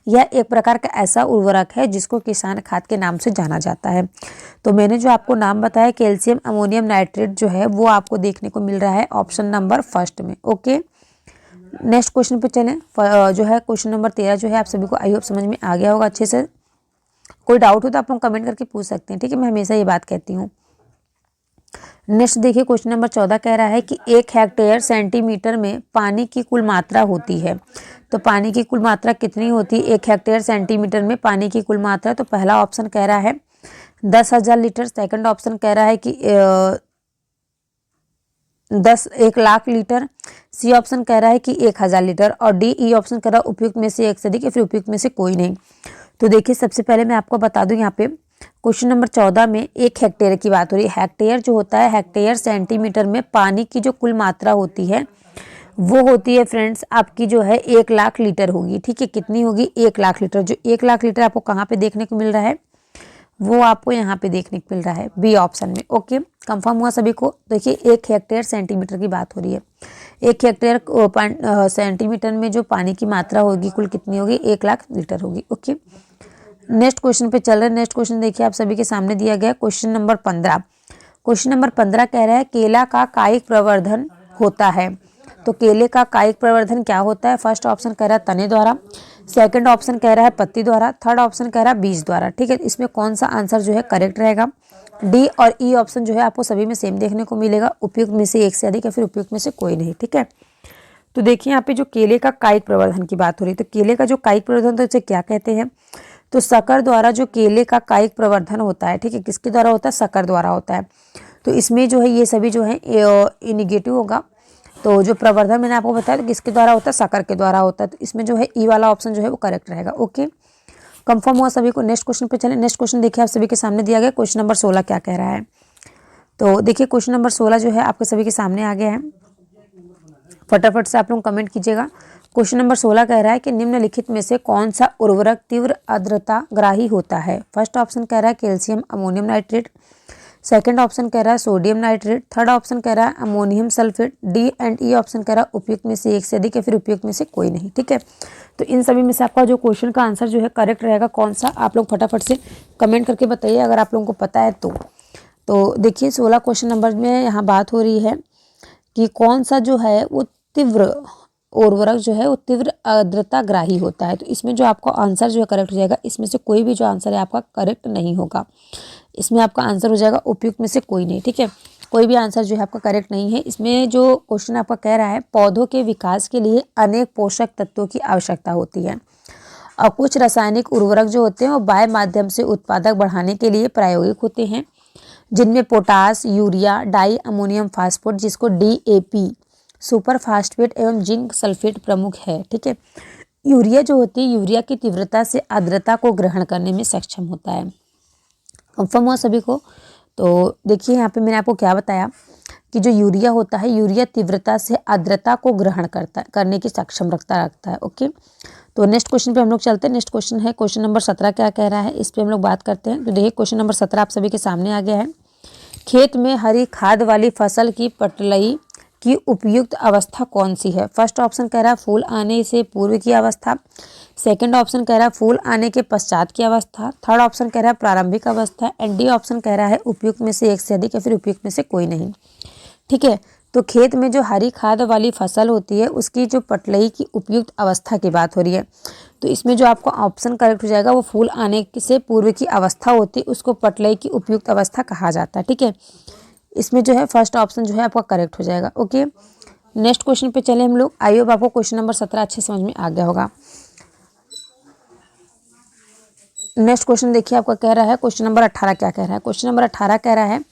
यह एक प्रकार का ऐसा उर्वरक है जिसको किसान खाद के नाम से जाना जाता है। तो मैंने जो आपको नाम बताया कैल्शियम अमोनियम नाइट्रेट जो है वो आपको देखने को मिल रहा है ऑप्शन नंबर फर्स्ट में। ओके, नेक्स्ट क्वेश्चन पे चलें। जो है क्वेश्चन नंबर 13 जो है आप सभी को आई होप समझ में आ गया होगा अच्छे से। कोई डाउट हो तो आप लोग कमेंट करके पूछ सकते हैं, ठीक है, मैं हमेशा ये बात कहती हूँ। नेक्स्ट देखिए क्वेश्चन नंबर 14 कह रहा है कि 1 हेक्टेयर सेंटीमीटर में पानी की कुल मात्रा होती है। तो पानी की कुल मात्रा कितनी होती है 1 हेक्टेयर सेंटीमीटर में पानी की कुल मात्रा? तो पहला ऑप्शन कह रहा है 10,000 लीटर, सेकंड ऑप्शन कह रहा है कि 1 लाख लीटर, सी ऑप्शन कह रहा है कि 1,000 लीटर और डी ई ऑप्शन कह रहा है उपयुक्त में से एक से अधिक या फिर उपयुक्त में से कोई नहीं। तो देखिए सबसे पहले मैं आपको बता दूं यहाँ पे क्वेश्चन नंबर 14 में 1 हेक्टेयर की बात हो रही है। हेक्टेयर जो होता है हेक्टेयर सेंटीमीटर में पानी की जो कुल मात्रा होती है वो होती है फ्रेंड्स आपकी जो है 1 लाख लीटर होगी, ठीक है। कितनी होगी? 1 लाख लीटर। जो 1 लाख लीटर आपको कहाँ पे देखने को मिल रहा है? वो आपको यहाँ पे देखने को मिल रहा है बी ऑप्शन में। ओके, कंफर्म हुआ सभी को? देखिए 1 हेक्टेयर सेंटीमीटर की बात हो रही है। 1 हेक्टेयर सेंटीमीटर में जो पानी की मात्रा होगी कुल कितनी होगी? 1 लाख लीटर होगी। ओके, नेक्स्ट क्वेश्चन पे चल रहे हैं। नेक्स्ट क्वेश्चन देखिए आप सभी के सामने दिया गया क्वेश्चन नंबर 15। क्वेश्चन नंबर 15 कह रहा है केला का कायिक प्रवर्धन होता है। तो केले का कायिक प्रवर्धन क्या होता है? फर्स्ट ऑप्शन कह रहा है तने द्वारा, सेकंड ऑप्शन कह रहा है पत्ती द्वारा, थर्ड ऑप्शन कह रहा है बीज द्वारा, ठीक है। इसमें कौन सा आंसर जो है करेक्ट रहेगा? डी और ई ऑप्शन जो है आपको सभी में सेम देखने को मिलेगा, उपयुक्त में से एक से अधिक या फिर उपयुक्त में से कोई नहीं, ठीक है। तो देखिए यहाँ पे जो केले का कायिक प्रवर्धन की बात हो रही है, तो केले का जो कायिक प्रवर्धन तो इसे क्या कहते हैं? तो शक्कर द्वारा जो केले का कायिक प्रवर्धन होता है, ठीक है, किसके द्वारा होता है? शक्कर द्वारा होता है। तो इसमें जो है ये सभी जो है नेगेटिव होगा। तो जो प्रवर्धन मैंने आपको बताया तो किसके द्वारा होता है? शक्कर के द्वारा होता है। तो इसमें जो है ई वाला ऑप्शन जो है वो करेक्ट रहेगा। ओके, कंफर्म हुआ सभी को? नेक्स्ट क्वेश्चन पे चलें। नेक्स्ट क्वेश्चन देखिए आप सभी के सामने दिया गया क्वेश्चन नंबर 16 क्या कह रहा है। तो देखिए क्वेश्चन नंबर 16 जो है आपके सभी के सामने आ गया है, फटाफट से आप लोग कमेंट कीजिएगा। क्वेश्चन नंबर 16 कह रहा है कि निम्नलिखित में से कौन सा उर्वरक तीव्र आर्द्रता ग्राही होता है? फर्स्ट ऑप्शन कह रहा है calcium ammonium nitrate, second option कह रहा है सोडियम नाइट्रेट, थर्ड ऑप्शन कह रहा है ammonium sulphate, D and E option कह रहा है उपयुक्त में से एक से अधिक या फिर उपयुक्त में से कोई नहीं, ठीक है। तो इन सभी में से आपका जो क्वेश्चन का आंसर जो है करेक्ट रहेगा कौन सा? आप लोग फटाफट से कमेंट करके बताइए अगर आप लोगों को पता है तो देखिए 16 क्वेश्चन नंबर में यहाँ बात हो रही है कि कौन सा जो है वो तीव्र उर्वरक जो है वो तीव्र आर्द्रता ग्राही होता है। तो इसमें जो आपका आंसर जो है करेक्ट हो जाएगा, इसमें से कोई भी जो आंसर है आपका करेक्ट नहीं होगा। इसमें आपका आंसर हो जाएगा उपयुक्त में से कोई नहीं, ठीक है। कोई भी आंसर जो है आपका करेक्ट नहीं है। इसमें जो क्वेश्चन आपका कह रहा है पौधों के विकास के लिए अनेक पोषक तत्वों की आवश्यकता होती है और कुछ रासायनिक उर्वरक जो होते हैं वो बाह्य माध्यम से उत्पादक बढ़ाने के लिए प्रायोगिक होते हैं, जिनमें potash, urea, di ammonium phosphate जिसको DAP, सुपर फास्फेट एवं जिंक सल्फेट प्रमुख है, ठीक है। यूरिया जो होती है यूरिया की तीव्रता से आर्द्रता को ग्रहण करने में सक्षम होता है। कंफर्म हुआ सभी को? तो देखिए यहाँ पे मैंने आपको क्या बताया कि जो यूरिया होता है यूरिया तीव्रता से आर्द्रता को ग्रहण करने की सक्षम रखता है। ओके, तो नेक्स्ट क्वेश्चन पे हम लोग चलते हैं। नेक्स्ट क्वेश्चन है क्वेश्चन नंबर 17 क्या कह रहा है, इस पे हम लोग बात करते हैं। तो देखिए क्वेश्चन नंबर 17 आप सभी के सामने आ गया है। खेत में हरी खाद वाली फसल की पटलई की उपयुक्त अवस्था कौन सी है? फर्स्ट ऑप्शन कह रहा है फूल आने से पूर्व की अवस्था, सेकंड ऑप्शन कह रहा है फूल आने के पश्चात की अवस्था, थर्ड ऑप्शन कह रहा है प्रारंभिक अवस्था एंड डी ऑप्शन कह रहा है उपयुक्त में से एक से अधिक या फिर उपयुक्त में से कोई नहीं, ठीक है। तो खेत में जो हरी खाद वाली फसल होती है उसकी जो पटलई की उपयुक्त अवस्था की बात हो रही है। तो इसमें जो आपका ऑप्शन करेक्ट हो जाएगा वो फूल आने से पूर्व की अवस्था होती है उसको पटलई की उपयुक्त अवस्था कहा जाता है, ठीक है। इसमें जो है फर्स्ट ऑप्शन जो है आपका करेक्ट हो जाएगा। ओके, नेक्स्ट क्वेश्चन पे चले हम लोग। आई होप आपको क्वेश्चन नंबर 17 अच्छे समझ में आ गया होगा। नेक्स्ट क्वेश्चन देखिए आपका कह रहा है क्वेश्चन नंबर 18 क्या कह रहा है। क्वेश्चन नंबर 18 कह रहा है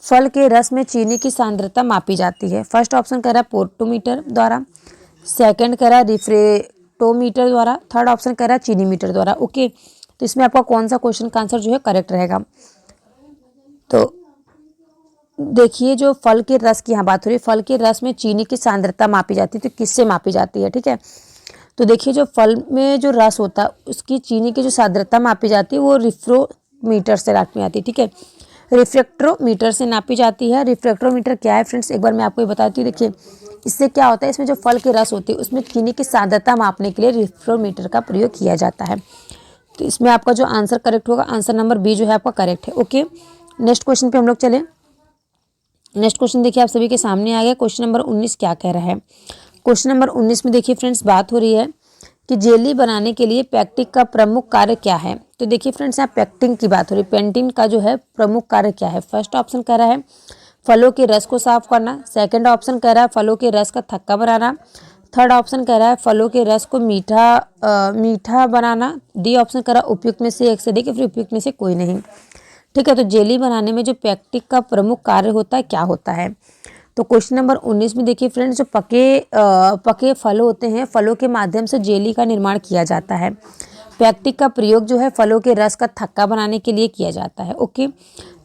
फल के रस में चीनी की सांद्रता मापी जाती है। फर्स्ट ऑप्शन कह रहा है पोर्टोमीटर द्वारा, सेकंड कह रहा है रिफ्रेक्टोमीटर द्वारा, थर्ड ऑप्शन कह रहा है चीनी मीटर द्वारा। ओके, तो इसमें आपका कौन सा क्वेश्चन का आंसर जो है करेक्ट रहेगा? तो देखिए जो फल के रस की यहाँ बात हो रही है, फल के रस में चीनी की सांद्रता मापी जाती है। तो किससे मापी जाती है, ठीक है। तो देखिए जो फल में जो रस होता है उसकी चीनी की जो सांद्रता मापी जाती है वो रिफ्रेक्टोमीटर से नापी जाती है, ठीक है। रिफ्रेक्टोमीटर से नापी जाती है। रिफ्रेक्टोमीटर क्या है फ्रेंड्स, एक बार मैं आपको ये बताती हूँ। देखिए इससे क्या होता है, इसमें जो फल के रस होते हैं उसमें चीनी की सांद्रता मापने के लिए रिफ्रोमीटर का प्रयोग किया जाता है। तो इसमें आपका जो आंसर करेक्ट होगा, आंसर नंबर बी जो है आपका करेक्ट है। ओके, नेक्स्ट क्वेश्चन पे हम लोग चले। नेक्स्ट क्वेश्चन देखिए आप सभी के सामने आ गया। क्वेश्चन नंबर 19 क्या कह रहा है। क्वेश्चन नंबर 19 में देखिए फ्रेंड्स बात हो रही है कि जेली बनाने के लिए पैक्टिक का प्रमुख कार्य क्या है। तो देखिए फ्रेंड्स यहाँ पैक्टिंग की बात हो रही है, पेंटिंग का जो है प्रमुख कार्य क्या है। फर्स्ट ऑप्शन कह रहा है फलों के रस को साफ करना। सेकंड ऑप्शन कह रहा है फलों के रस का थक्का बनाना। थर्ड ऑप्शन कह रहा है फलों के रस को मीठा बनाना। डी ऑप्शन कह रहा है उपयुक्त में से एक से अधिक या फिर उपयुक्त में से कोई नहीं। ठीक है, तो जेली बनाने में जो पैक्टिक का प्रमुख कार्य होता है क्या होता है। तो क्वेश्चन नंबर 19 में देखिए फ्रेंड्स, जो पके फल होते हैं, फलों के माध्यम से जेली का निर्माण किया जाता है। पैक्टिक का प्रयोग जो है फलों के रस का थक्का बनाने के लिए किया जाता है। ओके,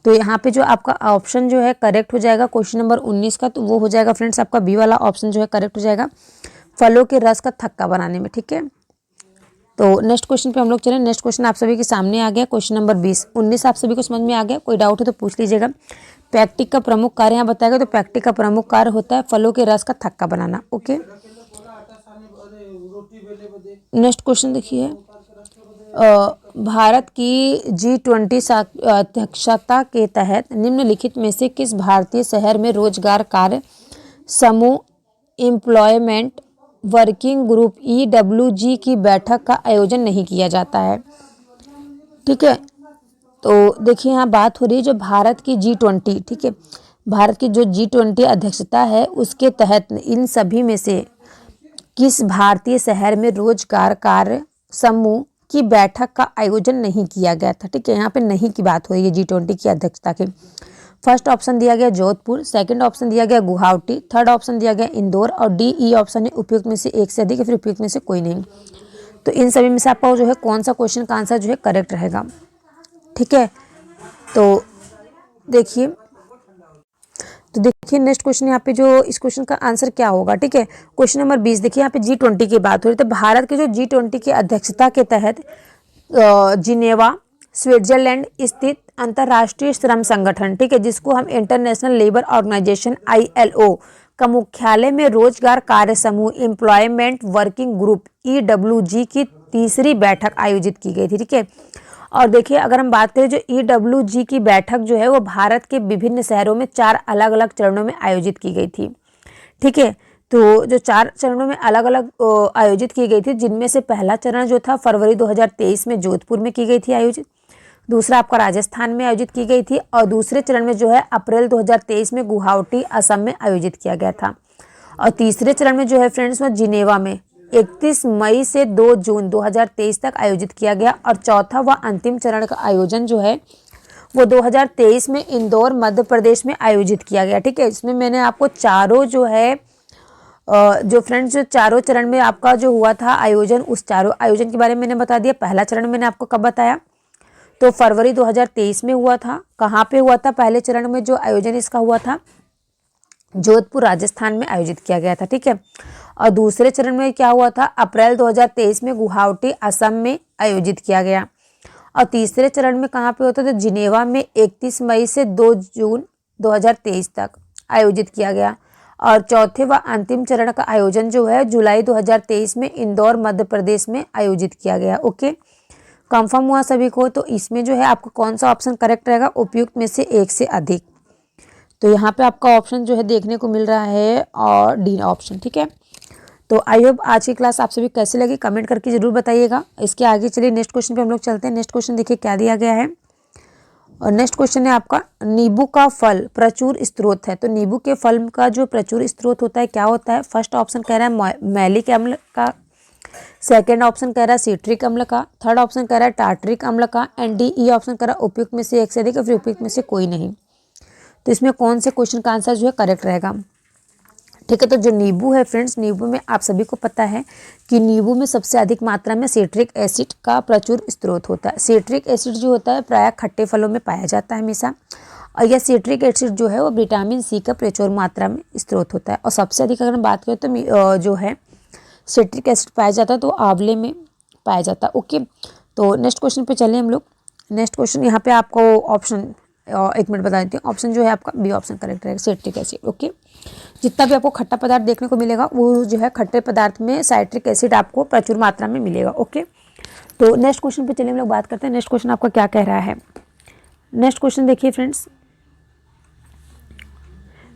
तो यहाँ पे जो आपका ऑप्शन जो है करेक्ट हो जाएगा क्वेश्चन नंबर 19 का, तो वो हो जाएगा फ्रेंड्स आपका बी वाला ऑप्शन जो है करेक्ट हो जाएगा, फलों के रस का थक्का बनाने में। ठीक है, तो नेक्स्ट क्वेश्चन पे हम लोग चलें। नेक्स्ट क्वेश्चन आप सभी के सामने आ गया, क्वेश्चन नंबर 20। 19 आप सभी को समझ में आ गया, कोई डाउट है तो पूछ लीजिएगा। पैक्टिक का प्रमुख कार्य यहाँ बताएगा, तो पैक्टिक का प्रमुख कार्य होता है फलों के रस का थक्का बनाना। ओके, नेक्स्ट क्वेश्चन देखिए, भारत की G20 अध्यक्षता के तहत निम्नलिखित में से किस भारतीय शहर में रोजगार कार्य समूह एम्प्लॉयमेंट वर्किंग ग्रुप EWG की बैठक का आयोजन नहीं किया जाता है। ठीक है, तो देखिए यहाँ बात हो रही है जो भारत की G20, ठीक है, भारत की जो G20 अध्यक्षता है उसके तहत इन सभी में से किस भारतीय शहर में रोजगार कार्य समूह की बैठक का आयोजन नहीं किया गया था। ठीक है, यहाँ पे नहीं की बात हो रही है G20 की अध्यक्षता की। फर्स्ट ऑप्शन दिया गया जोधपुर, सेकंड ऑप्शन दिया गया गुवाहाटी, थर्ड ऑप्शन दिया गया इंदौर और डी ऑप्शन है उपयुक्त में से एक से अधिक या फिर उपयुक्त में से कोई नहीं। तो इन सभी में से आपका जो है कौन सा क्वेश्चन का आंसर जो है करेक्ट रहेगा। ठीक है, तो देखिए नेक्स्ट क्वेश्चन यहाँ पे जो इस क्वेश्चन का आंसर क्या होगा। ठीक है, क्वेश्चन नंबर 20 देखिए यहाँ पे G20 की बात हो रही है। तो भारत के जो G20 की अध्यक्षता के तहत जिनेवा स्विट्जरलैंड स्थित अंतर्राष्ट्रीय श्रम संगठन, ठीक है, जिसको हम इंटरनेशनल लेबर ऑर्गेनाइजेशन ILO का मुख्यालय में रोजगार कार्य समूह एम्प्लॉयमेंट वर्किंग ग्रुप EWG की तीसरी बैठक आयोजित की गई थी। ठीक है, और देखिए अगर हम बात करें जो EWG की बैठक जो है वो भारत के विभिन्न शहरों में 4 अलग अलग चरणों में आयोजित की गई थी। ठीक है, तो जो 4 चरणों में अलग अलग आयोजित की गई थी, जिनमें से पहला चरण जो था फरवरी 2023 में जोधपुर में की गई थी आयोजित, दूसरा आपका राजस्थान में आयोजित की गई थी और दूसरे चरण में जो है अप्रैल 2023 में गुवाहाटी असम में आयोजित किया गया था और तीसरे चरण में जो है फ्रेंड्स वो जिनेवा में 31 मई से 2 जून 2023 तक आयोजित किया गया और चौथा व अंतिम चरण का आयोजन जो है वो 2023 में इंदौर मध्य प्रदेश में आयोजित किया गया। ठीक है, इसमें मैंने आपको चारों जो है जो फ्रेंड्स जो चारों चरण में आपका जो हुआ था आयोजन, उस चारों आयोजन के बारे में मैंने बता दिया। पहला चरण मैंने आपको कब बताया, तो फरवरी 2023 में हुआ था। कहाँ पे हुआ था, पहले चरण में जो आयोजन इसका हुआ था जोधपुर राजस्थान में आयोजित किया गया था। ठीक है, और दूसरे चरण में क्या हुआ था, अप्रैल 2023 में गुवाहाटी असम में आयोजित किया गया और तीसरे चरण में कहाँ पे होता था, जिनेवा में 31 मई से 2 जून 2023 तक आयोजित किया गया और चौथे व अंतिम चरण का आयोजन जो है जुलाई 2023 में इंदौर मध्य प्रदेश में आयोजित किया गया। ओके, कंफर्म हुआ सभी को। तो इसमें जो है आपको कौन सा ऑप्शन करेक्ट रहेगा, उपयुक्त में से एक से अधिक। तो यहाँ पे आपका ऑप्शन जो है देखने को मिल रहा है और डी ऑप्शन। ठीक है, तो आई होप आज की क्लास आप सभी कैसी लगी कमेंट करके जरूर बताइएगा। इसके आगे चलिए नेक्स्ट क्वेश्चन पे हम लोग चलते हैं। नेक्स्ट क्वेश्चन देखिए क्या दिया गया है और नेक्स्ट क्वेश्चन है आपका, नींबू का फल प्रचुर स्रोत है। तो नींबू के फल का जो प्रचुर स्रोत होता है क्या होता है। फर्स्ट ऑप्शन कह रहा है मैलिक अम्ल का, सेकेंड ऑप्शन कह रहा है सिट्रिक अम्ल का, थर्ड ऑप्शन कह रहा है टार्टरिक अम्ल का एंड डी ऑप्शन कह रहा है उपयुक्त में से एक से अधिक या फिर उपयुक्त में से कोई नहीं। तो इसमें कौन से क्वेश्चन का आंसर जो है करेक्ट रहेगा। ठीक है, तो जो नींबू है फ्रेंड्स, नींबू में आप सभी को पता है कि नींबू में सबसे अधिक मात्रा में सिट्रिक एसिड का प्रचुर स्रोत होता है। सिट्रिक एसिड जो होता है प्रायः खट्टे फलों में पाया जाता है हमेशा, और यह सिट्रिक एसिड जो है वो विटामिन सी का प्रचुर मात्रा में स्रोत होता है। और सबसे अधिक अगर हम बात करें तो जो है सिट्रिक एसिड पाया जाता है तो आंवले में पाया जाता है। ओके, तो नेक्स्ट क्वेश्चन पे चलें हम लोग। नेक्स्ट क्वेश्चन यहाँ पे आपको ऑप्शन एक मिनट बता देती हूँ। ऑप्शन जो है आपका बी ऑप्शन करेक्ट रहेगा, साइट्रिक एसिड। ओके, जितना भी आपको खट्टा पदार्थ देखने को मिलेगा वो जो है खट्टे पदार्थ में साइट्रिक एसिड आपको प्रचुर मात्रा में मिलेगा। ओके, तो नेक्स्ट क्वेश्चन पे चलिए हम लोग बात करते हैं। नेक्स्ट क्वेश्चन आपका क्या कह रहा है। नेक्स्ट क्वेश्चन देखिए फ्रेंड्स,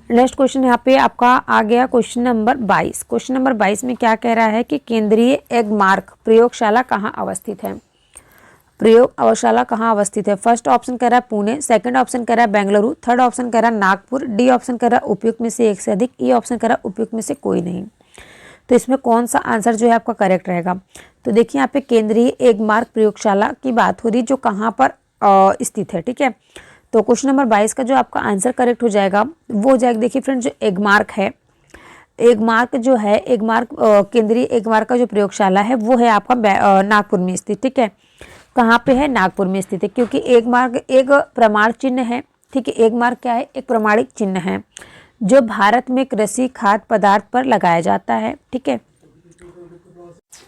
नेक्स्ट क्वेश्चन यहाँ पे आपका आ गया क्वेश्चन नंबर 22। क्वेश्चन नंबर 22 में क्या कह रहा है कि केंद्रीय एगमार्क प्रयोगशाला कहाँ अवस्थित है। प्रयोगशाला कहाँ अवस्थित है। फर्स्ट ऑप्शन कह रहा है पुणे, सेकंड ऑप्शन कह रहा है बेंगलुरु, थर्ड ऑप्शन कह रहा है नागपुर, डी ऑप्शन कह रहा है उपयुक्त में से एक से अधिक, ई ऑप्शन कह रहा है उपयुक्त में से कोई नहीं। तो इसमें कौन सा आंसर जो है आपका करेक्ट रहेगा। तो देखिए यहाँ पे केंद्रीय एगमार्क प्रयोगशाला की बात हो रही जो कहाँ पर स्थित है। ठीक है, तो क्वेश्चन नंबर 22 का जो आपका आंसर करेक्ट हो जाएगा वो हो जाएगा, देखिए फ्रेंड्स, जो एगमार्क है, एगमार्क जो है, एगमार्क केंद्रीय एगमार्क का जो प्रयोगशाला है वो है आपका नागपुर में स्थित। ठीक है, कहाँ पे है, नागपुर में स्थित है, क्योंकि एगमार्क एक प्रमाण चिन्ह है। ठीक है, एगमार्क क्या है, एक प्रमाणिक चिन्ह है जो भारत में कृषि खाद्य पदार्थ पर लगाया जाता है। ठीक है,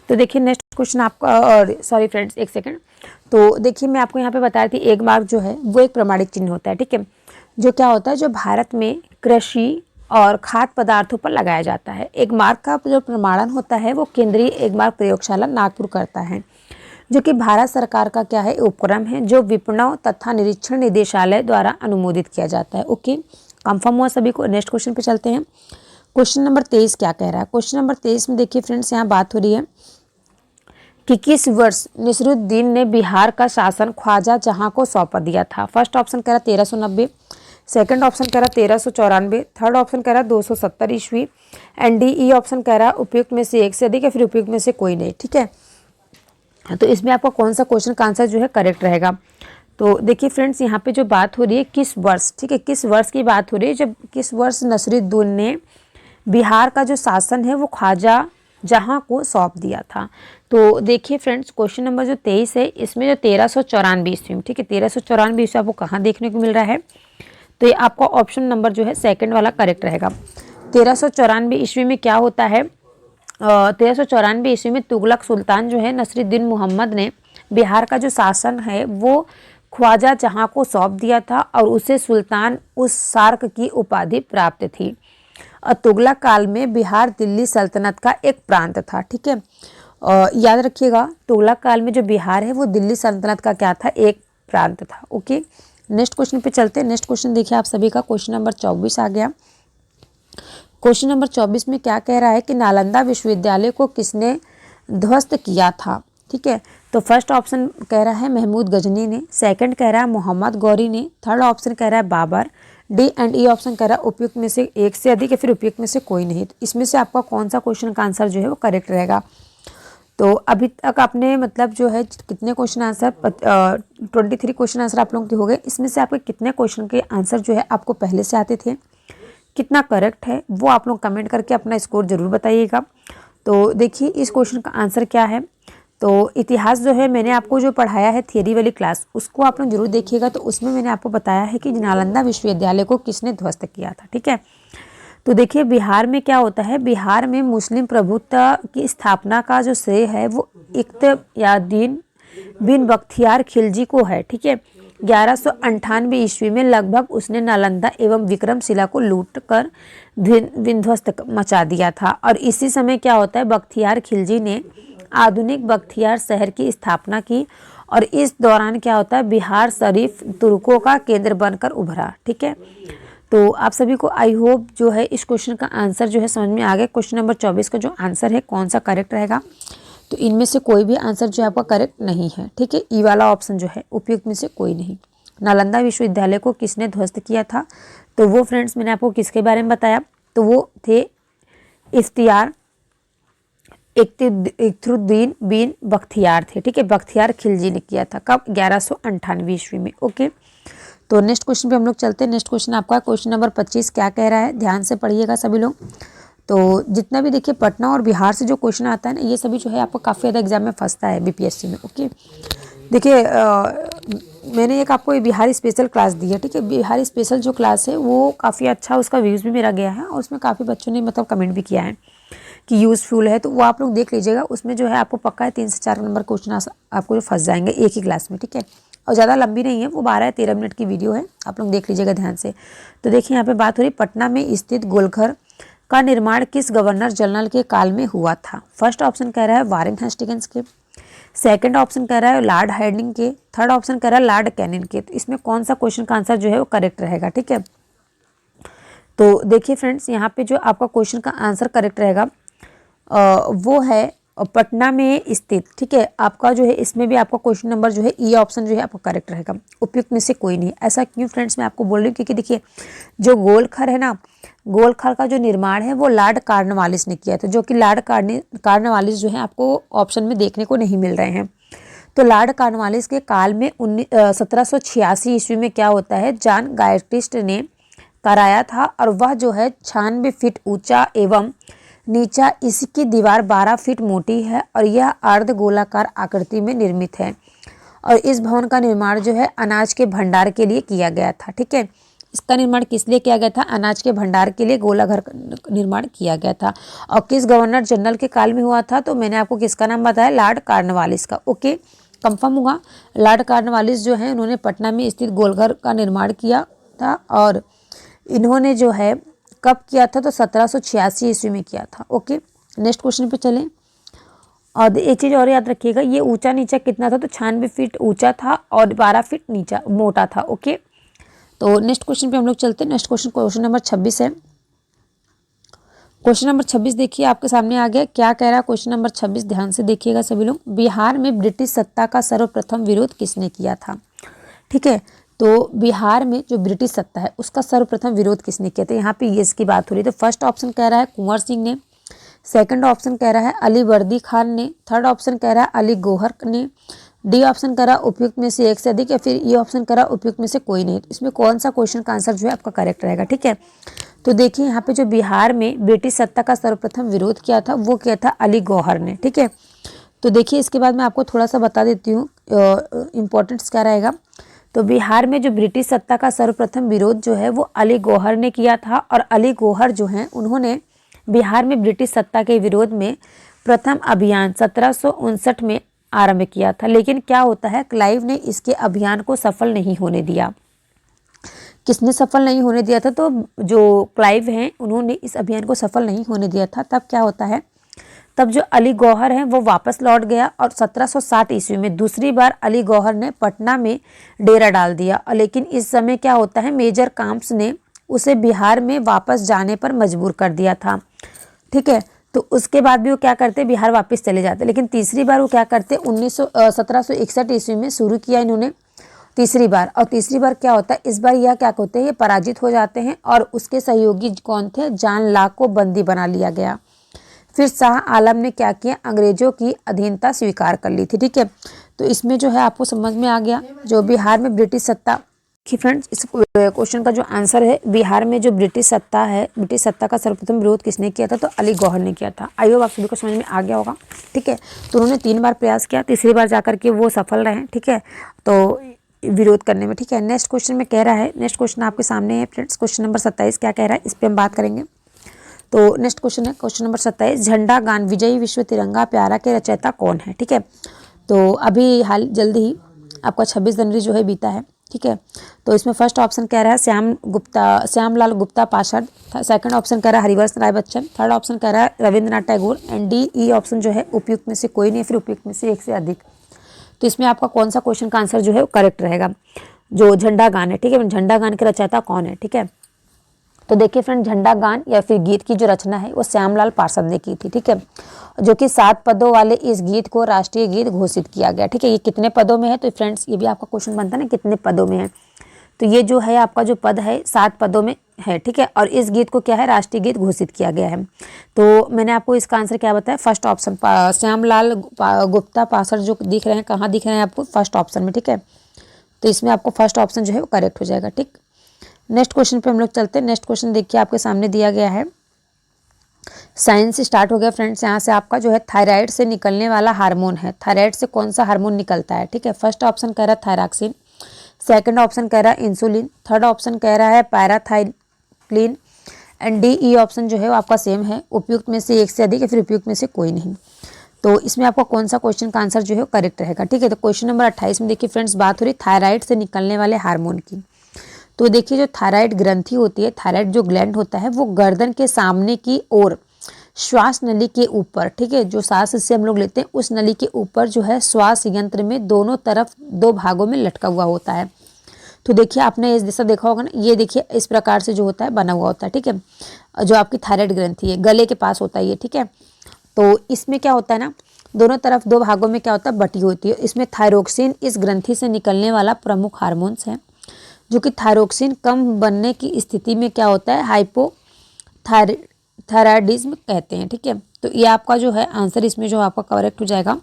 तो देखिए नेक्स्ट क्वेश्चन आपका, और सॉरी फ्रेंड्स एक सेकंड, तो देखिए मैं आपको यहाँ पे बता रही थी एगमार्क जो है वो एक प्रमाणिक चिन्ह होता है। ठीक है, जो क्या होता है, जो भारत में कृषि और खाद्य पदार्थों पर लगाया जाता है। एगमार्क का जो प्रमाणन होता है वो केंद्रीय एगमार्क प्रयोगशाला नागपुर करता है, जो कि भारत सरकार का क्या है, उपक्रम है, जो विपणन तथा निरीक्षण निदेशालय द्वारा अनुमोदित किया जाता है। ओके, कंफर्म हुआ सभी को। नेक्स्ट क्वेश्चन पे चलते हैं। क्वेश्चन नंबर 23 क्या कह रहा है। क्वेश्चन नंबर 23 में देखिए फ्रेंड्स, यहाँ बात हो रही है कि किस वर्ष नसीरुद्दीन ने बिहार का शासन ख्वाजा जहां को सौंप दिया था। फर्स्ट ऑप्शन कह रहा 1390, सेकंड ऑप्शन कह रहा 1394, थर्ड ऑप्शन कह रहा 270 ईस्वी, एंड डी ई ऑप्शन कह रहा उपयुक्त में से एक से अधिक या फिर उपयुक्त में से कोई नहीं। ठीक है, तो इसमें आपका कौन सा क्वेश्चन का आंसर जो है करेक्ट रहेगा। तो देखिए फ्रेंड्स, यहाँ पे जो बात हो रही है किस वर्ष, ठीक है, किस वर्ष की बात हो रही है, जब किस वर्ष नसीरुद्दीन ने बिहार का जो शासन है वो ख्वाजा जहां को सौंप दिया था। तो देखिए फ्रेंड्स, क्वेश्चन नंबर जो 23 है इसमें जो 1394 ईस्वी में, ठीक है, 1394 ईस्वी आपको कहाँ देखने को मिल रहा है, तो ये आपका ऑप्शन नंबर जो है सेकंड वाला करेक्ट रहेगा। 1394 ईस्वी में क्या होता है, 1394 ईस्वी में तुगलक सुल्तान जो है नसीरुद्दीन मोहम्मद ने बिहार का जो शासन है वो ख्वाजा जहां को सौंप दिया था और उसे सुल्तान उस सार्क की उपाधि प्राप्त थी। तुगलक काल में बिहार दिल्ली सल्तनत का एक प्रांत था। ठीक है, याद रखिएगा, तुगलक काल में जो बिहार है वो दिल्ली सल्तनत का क्या था, एक प्रांत था। ओके, नेक्स्ट क्वेश्चन पे चलते हैं। नेक्स्ट क्वेश्चन देखिए आप सभी का, क्वेश्चन नंबर 24 आ गया। क्वेश्चन नंबर 24 में क्या कह रहा है कि नालंदा विश्वविद्यालय को किसने ध्वस्त किया था। ठीक है, तो फर्स्ट ऑप्शन कह रहा है महमूद गजनी ने, सेकंड कह रहा है मोहम्मद गौरी ने, थर्ड ऑप्शन कह रहा है Babur, D and E option कह रहा है उपयुक्त में से एक से अधिक या फिर उपयुक्त में से कोई नहीं। तो इसमें से आपका कौन सा क्वेश्चन का आंसर जो है वो करेक्ट रहेगा। तो अभी तक आपने मतलब जो है कितने क्वेश्चन आंसर 23 क्वेश्चन आंसर आप लोगों के हो गए। इसमें से आपके कितने क्वेश्चन के आंसर जो है आपको पहले से आते थे, कितना करेक्ट है वो आप लोग कमेंट करके अपना स्कोर जरूर बताइएगा। तो देखिए इस क्वेश्चन का आंसर क्या है। तो इतिहास जो है मैंने आपको जो पढ़ाया है थियरी वाली क्लास, उसको आप लोग जरूर देखिएगा। तो उसमें मैंने आपको बताया है कि नालंदा विश्वविद्यालय को किसने ध्वस्त किया था। ठीक है, तो देखिए बिहार में क्या होता है, बिहार में मुस्लिम प्रभुत्व की स्थापना का जो श्रेय है वो इख्तियारुद्दीन बिन बख्तियार खिलजी को है। ठीक है, 1198 ईस्वी में लगभग उसने नालंदा एवं विक्रमशिला को लूट कर विध्वस्त मचा दिया था। और इसी समय क्या होता है, बख्तियार खिलजी ने आधुनिक बख्तियार शहर की स्थापना की और इस दौरान क्या होता है, बिहार शरीफ तुर्कों का केंद्र बनकर उभरा। ठीक है, तो आप सभी को आई होप जो है इस क्वेश्चन का आंसर जो है समझ में आ गया। क्वेश्चन नंबर 24 का जो आंसर है कौन सा करेक्ट रहेगा, तो इनमें से कोई भी आंसर जो है आपका करेक्ट नहीं है। ठीक है, ई वाला ऑप्शन जो है उपयुक्त में से कोई नहीं। नालंदा विश्वविद्यालय को किसने ध्वस्त किया था, तो वो फ्रेंड्स मैंने आपको किसके बारे में बताया, तो वो थे इख्तियारुद्दीन बिन बख्तियार थे। ठीक है, बख्तियार खिलजी ने किया था, कब, 1198 ईस्वी में। ओके, तो नेक्स्ट क्वेश्चन पे हम लोग चलते हैं। नेक्स्ट क्वेश्चन आपका क्वेश्चन नंबर 25 क्या कह रहा है, ध्यान से पढ़िएगा सभी लोग। तो जितना भी देखिए पटना और बिहार से जो क्वेश्चन आता है ना, ये सभी जो है आपको काफ़ी ज़्यादा एग्जाम में फंसता है बीपीएससी में। ओके, देखिए मैंने एक आपको बिहारी स्पेशल क्लास दी है। ठीक है, बिहारी स्पेशल जो क्लास है वो काफ़ी अच्छा, उसका व्यूज़ भी मेरा गया है और उसमें काफ़ी बच्चों ने मतलब कमेंट भी किया है कि यूज़फुल है, तो वो आप लोग देख लीजिएगा। उसमें जो है आपको पक्का है 3 से 4 नंबर क्वेश्चन आपको जो फंस जाएंगे एक ही क्लास में। ठीक है, और ज़्यादा लंबी नहीं है, वो 12 या 13 मिनट की वीडियो है, आप लोग देख लीजिएगा ध्यान से। तो देखिए यहाँ पे बात हो रही पटना में स्थित गोलघर का निर्माण किस गवर्नर जनरल के काल में हुआ था। फर्स्ट ऑप्शन कह रहा है वारेन हेस्टिंग्स के, सेकंड ऑप्शन कह रहा है लॉर्ड हार्डिंग के, थर्ड ऑप्शन कह रहा है लॉर्ड कैनिंग के। तो इसमें कौन सा क्वेश्चन का आंसर जो है वो करेक्ट रहेगा, ठीक है। तो देखिए फ्रेंड्स, यहाँ पे जो आपका क्वेश्चन का आंसर करेक्ट रहेगा वो है पटना में स्थित, ठीक है। आपका जो है इसमें भी आपका क्वेश्चन नंबर जो है ई ऑप्शन जो है आपका करेक्ट रहेगा, उपयुक्त में से कोई नहीं। ऐसा क्यों फ्रेंड्स, मैं आपको बोल रही हूँ क्योंकि देखिए जो गोलघर है ना, गोलघर का जो निर्माण है वो लॉर्ड कॉर्नवालिस ने किया था, जो कि लॉर्ड कॉर्नवालिस जो है आपको ऑप्शन में देखने को नहीं मिल रहे हैं। तो लॉर्ड कॉर्नवालिस के काल में 1786 ईस्वी में क्या होता है, जॉन गायटिस्ट ने कराया था, और वह जो है 96 फीट ऊंचा एवं नीचा, इसकी दीवार 12 फीट मोटी है और यह अर्ध गोलाकार आकृति में निर्मित है। और इस भवन का निर्माण जो है अनाज के भंडार के लिए किया गया था, ठीक है। इसका निर्माण किस लिए किया गया था, अनाज के भंडार के लिए गोलाघर का निर्माण किया गया था। और किस गवर्नर जनरल के काल में हुआ था, तो मैंने आपको किसका नाम बताया, लॉर्ड कॉर्नवालिस का। ओके, कंफर्म हुआ। लॉर्ड कॉर्नवालिस जो है उन्होंने पटना में स्थित गोलघर का निर्माण किया था, और इन्होंने जो है कब किया था, तो 1786 ईस्वी में किया था। ओके, नेक्स्ट क्वेश्चन पे चलें। और एक चीज़ और याद रखिएगा, ये ऊंचा नीचा कितना था, तो 96 फीट ऊंचा था और 12 फीट नीचा मोटा था। ओके, तो नेक्स्ट क्वेश्चन पे हम लोग चलते हैं। नेक्स्ट क्वेश्चन नंबर 26 है। क्वेश्चन नंबर 26 देखिए आपके सामने आ गया, क्या कह रहा है क्वेश्चन नंबर 26, ध्यान से देखिएगा सभी लोग। बिहार में ब्रिटिश सत्ता का सर्वप्रथम विरोध किसने किया था, ठीक है। तो बिहार में जो ब्रिटिश सत्ता है उसका सर्वप्रथम विरोध किसने किया था, यहाँ पे ये इसकी बात हो रही है। तो फर्स्ट ऑप्शन कह रहा है कुंवर सिंह ने, सेकंड ऑप्शन कह रहा है अली वर्दी खान ने, थर्ड ऑप्शन कह रहा है अली गौहर ने, डी ऑप्शन कह रहा है उपयुक्त में से एक से अधिक, या फिर ये ऑप्शन कह रहा है उपयुक्त में से कोई नहीं। इसमें कौन सा क्वेश्चन का आंसर जो है आपका करेक्ट रहेगा, ठीक है। तो देखिए यहाँ पे जो बिहार में ब्रिटिश सत्ता का सर्वप्रथम विरोध किया था वो किया था अली गौहर ने, ठीक है। तो देखिए इसके बाद मैं आपको थोड़ा सा बता देती हूँ इम्पोर्टेंस क्या रहेगा। तो बिहार में जो ब्रिटिश सत्ता का सर्वप्रथम विरोध जो है वो अली गौहर ने किया था, और अली गौहर जो हैं उन्होंने बिहार में ब्रिटिश सत्ता के विरोध में प्रथम अभियान 1759 में आरंभ किया था। लेकिन क्या होता है, क्लाइव ने इसके अभियान को सफल नहीं होने दिया। किसने सफल नहीं होने दिया था, तो जो क्लाइव हैं उन्होंने इस अभियान को सफल नहीं होने दिया था। तब क्या होता है, तब जो अली गौहर हैं वो वापस लौट गया, और 1760 ईस्वी में दूसरी बार अली गौहर ने पटना में डेरा डाल दिया। लेकिन इस समय क्या होता है, मेजर काम्प्स ने उसे बिहार में वापस जाने पर मजबूर कर दिया था, ठीक है। तो उसके बाद भी वो क्या करते, बिहार वापस चले जाते। लेकिन तीसरी बार वो क्या करते, 1761 ईस्वी में शुरू किया इन्होंने तीसरी बार। और तीसरी बार क्या होता है, इस बार यह क्या होते हैं, ये पराजित हो जाते हैं, और उसके सहयोगी कौन थे, जॉन लॉक को बंदी बना लिया गया। फिर शाह आलम ने क्या किया, अंग्रेजों की अधीनता स्वीकार कर ली थी, ठीक है। तो इसमें जो है आपको समझ में आ गया, जो बिहार में ब्रिटिश सत्ता कि फ्रेंड्स इस क्वेश्चन का जो आंसर है, बिहार में जो ब्रिटिश सत्ता है, ब्रिटिश सत्ता का सर्वप्रथम विरोध किसने किया था, तो अली गौहर ने किया था। आई होप आप सभी को समझ में आ गया होगा, ठीक है। तो उन्होंने 3 बार प्रयास किया, तीसरी बार जाकर के वो सफल रहे, ठीक है, तो विरोध करने में, ठीक है। नेक्स्ट क्वेश्चन में कह रहा है, नेक्स्ट क्वेश्चन आपके सामने है फ्रेंड्स, क्वेश्चन नंबर 27 क्या कह रहा है, इस पर हम बात करेंगे। तो नेक्स्ट क्वेश्चन है क्वेश्चन नंबर 27, झंडा गान विजयी विश्व तिरंगा प्यारा के रचयिता कौन है, ठीक है। तो अभी हाल जल्दी ही आपका 26 जनवरी जो है बीता है, ठीक है। तो इसमें फर्स्ट ऑप्शन कह रहा है श्यामलाल गुप्ता पार्षद, सेकंड ऑप्शन कह रहा है हरिवंश राय बच्चन, थर्ड ऑप्शन कह रहा है Rabindranath Tagore, and D E option जो है उपयुक्त में से कोई नहीं, फिर उपयुक्त में से एक से अधिक। तो इसमें आपका कौन सा क्वेश्चन का आंसर जो है वो करेक्ट रहेगा, जो झंडा गान है, ठीक है। झंडा गान के रचयिता कौन है, ठीक है। तो देखिए फ्रेंड, झंडा गान या फिर गीत की जो रचना है वो श्यामलाल पार्षद ने की थी, ठीक है। जो कि 7 पदों वाले इस गीत को राष्ट्रीय गीत घोषित किया गया, ठीक है। ये कितने पदों में है, तो फ्रेंड्स ये भी आपका क्वेश्चन बनता है ना, कितने पदों में है। तो ये जो है आपका जो पद है 7 पदों में है, ठीक है। और इस गीत को क्या है, राष्ट्रीय गीत घोषित किया गया है। तो मैंने आपको इसका आंसर क्या बताया, फर्स्ट ऑप्शन श्यामलाल गुप्ता पार्षद जो दिख रहे हैं, कहाँ दिख रहे हैं आपको, फर्स्ट ऑप्शन में, ठीक है। तो इसमें आपको फर्स्ट ऑप्शन जो है वो करेक्ट हो जाएगा, ठीक। नेक्स्ट क्वेश्चन पे हम लोग चलते हैं। नेक्स्ट क्वेश्चन देखिए आपके सामने दिया गया है, साइंस स्टार्ट हो गया फ्रेंड्स। यहाँ से आपका जो है थायराइड से निकलने वाला हार्मोन है, थायराइड से कौन सा हार्मोन निकलता है, ठीक है। फर्स्ट ऑप्शन कह रहा है थायरॉक्सिन, सेकंड ऑप्शन कह रहा है इंसुलिन, थर्ड ऑप्शन कह रहा है पैराथाइलिन, एंड डी ई ऑप्शन जो है वो आपका सेम है, उपयुक्त में से एक से अधिक या फिर उपयुक्त में से कोई नहीं। तो इसमें आपका कौन सा क्वेश्चन का आंसर जो है करेक्ट रहेगा, ठीक है। तो क्वेश्चन नंबर 28 में देखिए फ्रेंड्स, बात हो रही थायराइड से निकलने वाले हार्मोन की। तो देखिए जो थायराइड ग्रंथि होती है, थायराइड जो ग्लैंड होता है, वो गर्दन के सामने की ओर श्वास नली के ऊपर, ठीक है, जो सांस इससे हम लोग लेते हैं उस नली के ऊपर जो है श्वास यंत्र में दोनों तरफ 2 भागों में लटका हुआ होता है। तो देखिए आपने इस जैसा देखा होगा ना, ये देखिए इस प्रकार से जो होता है बना हुआ होता है, ठीक है। जो आपकी थायराइड ग्रंथि है गले के पास होता है ये, ठीक है। तो इसमें क्या होता है ना, दोनों तरफ 2 भागों में क्या होता है बटी होती है। इसमें थायरोक्सिन इस ग्रंथि से निकलने वाला प्रमुख हार्मोन्स है, जो कि थायरोक्सिन कम बनने की स्थिति में क्या होता है हाइपोथायराइडिज्म कहते हैं, ठीक है। तो ये आपका जो है आंसर इसमें जो आपका करेक्ट हो जाएगा,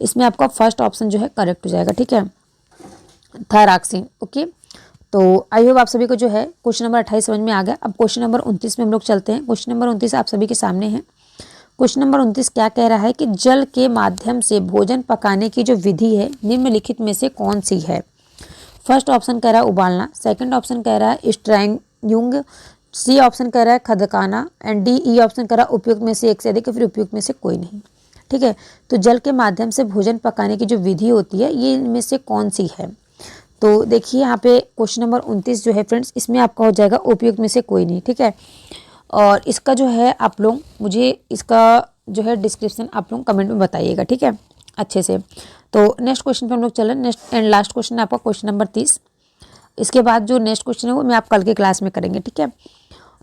इसमें आपका फर्स्ट ऑप्शन जो है करेक्ट हो जाएगा, ठीक है, थायरॉक्सिन। ओके, तो आई होप आप सभी को जो है क्वेश्चन नंबर 28 समझ में आ गया। अब क्वेश्चन नंबर 29 में हम लोग चलते हैं। क्वेश्चन नंबर 29 आप सभी के सामने है। क्वेश्चन नंबर 29 क्या कह रहा है कि जल के माध्यम से भोजन पकाने की जो विधि है निम्नलिखित में से कौन सी है। फर्स्ट ऑप्शन कह रहा है उबालना, सेकंड ऑप्शन कह रहा है स्ट्रैंगिंग, सी ऑप्शन कह रहा है खदकाना एंड डी ई ऑप्शन कह रहा है उपयुक्त में से एक से अधिक, फिर उपयुक्त में से कोई नहीं, ठीक है। तो जल के माध्यम से भोजन पकाने की जो विधि होती है ये इनमें से कौन सी है। तो देखिए यहाँ पे क्वेश्चन नंबर 29 जो है फ्रेंड्स, इसमें आपका हो जाएगा उपयुक्त में से कोई नहीं, ठीक है। और इसका जो है आप लोग मुझे इसका जो है डिस्क्रिप्शन आप लोग कमेंट में बताइएगा, ठीक है, अच्छे से। तो नेक्स्ट क्वेश्चन पे हम लोग चलें। नेक्स्ट एंड लास्ट क्वेश्चन है आपका क्वेश्चन नंबर 30। इसके बाद जो नेक्स्ट क्वेश्चन है वो मैं आप कल के क्लास में करेंगे, ठीक है।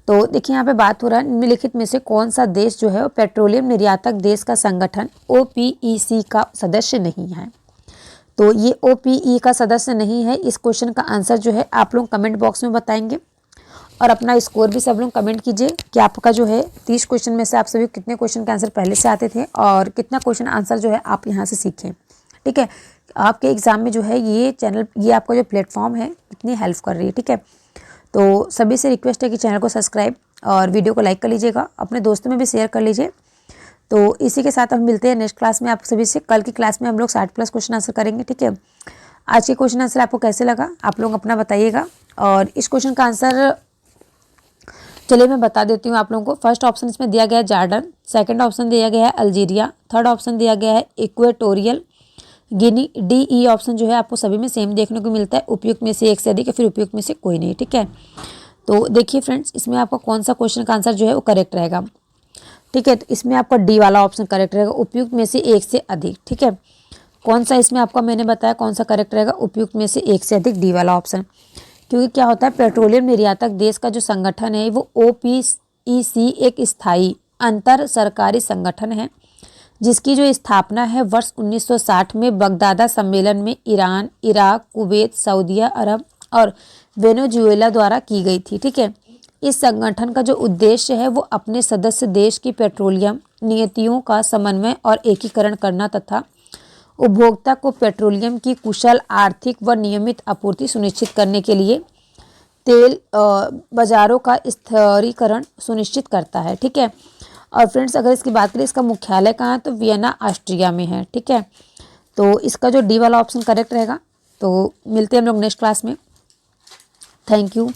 तो देखिए यहाँ पे बात हो रहा है निम्नलिखित में से कौन सा देश जो है वो पेट्रोलियम निर्यातक देश का संगठन OPEC का सदस्य नहीं है। तो ये OPE का सदस्य नहीं है। इस क्वेश्चन का आंसर जो है आप लोग कमेंट बॉक्स में बताएंगे और अपना स्कोर भी सब लोग कमेंट कीजिए कि आपका जो है 30 क्वेश्चन में से आप सभी कितने क्वेश्चन के आंसर पहले से आते थे और कितना क्वेश्चन आंसर जो है आप यहाँ से सीखें, ठीक है। आपके एग्जाम में जो है ये चैनल, ये आपका जो प्लेटफॉर्म है कितनी हेल्प कर रही है, ठीक है। तो सभी से रिक्वेस्ट है कि चैनल को सब्सक्राइब और वीडियो को लाइक कर लीजिएगा, अपने दोस्तों में भी शेयर कर लीजिए। तो इसी के साथ हम मिलते हैं नेक्स्ट क्लास में आप सभी से। कल की क्लास में हम लोग 60+ क्वेश्चन आंसर करेंगे, ठीक है। आज के क्वेश्चन आंसर आपको कैसे लगा आप लोग अपना बताइएगा। और इस क्वेश्चन का आंसर चलिए मैं बता देती हूँ आप लोगों को। फर्स्ट ऑप्शन इसमें दिया गया है जॉर्डन, सेकंड ऑप्शन दिया गया है अल्जीरिया, थर्ड ऑप्शन दिया गया है Equatorial Guinea, D E option जो है आपको सभी में सेम देखने को मिलता है, उपयुक्त में से एक से अधिक या फिर उपयुक्त में से कोई नहीं, ठीक है। तो देखिए फ्रेंड्स, इसमें आपका कौन सा क्वेश्चन का आंसर जो है वो करेक्ट रहेगा, ठीक है। तो इसमें आपका डी वाला ऑप्शन करेक्ट रहेगा, उपयुक्त में से एक से अधिक, ठीक है। कौन सा इसमें आपका मैंने बताया कौन सा करेक्ट रहेगा, उपयुक्त में से एक से अधिक, डी वाला ऑप्शन। क्योंकि क्या होता है पेट्रोलियम निर्यातक देश का जो संगठन है वो OPEC एक स्थायी अंतर सरकारी संगठन है जिसकी जो स्थापना है वर्ष 1960 में बगदादा सम्मेलन में ईरान, इराक, कुवैत, सऊदीया अरब और वेनेजुएला द्वारा की गई थी, ठीक है। इस संगठन का जो उद्देश्य है वो अपने सदस्य देश की पेट्रोलियम नीतियों का समन्वय और एकीकरण करना तथा उपभोक्ता को पेट्रोलियम की कुशल, आर्थिक व नियमित आपूर्ति सुनिश्चित करने के लिए तेल बाजारों का स्थिरीकरण सुनिश्चित करता है, ठीक है। और फ्रेंड्स अगर इसकी बात करें इसका मुख्यालय कहाँ है तो वियना ऑस्ट्रिया में है, ठीक है। तो इसका जो डी वाला ऑप्शन करेक्ट रहेगा। तो मिलते हैं हम लोग नेक्स्ट क्लास में। Thank you.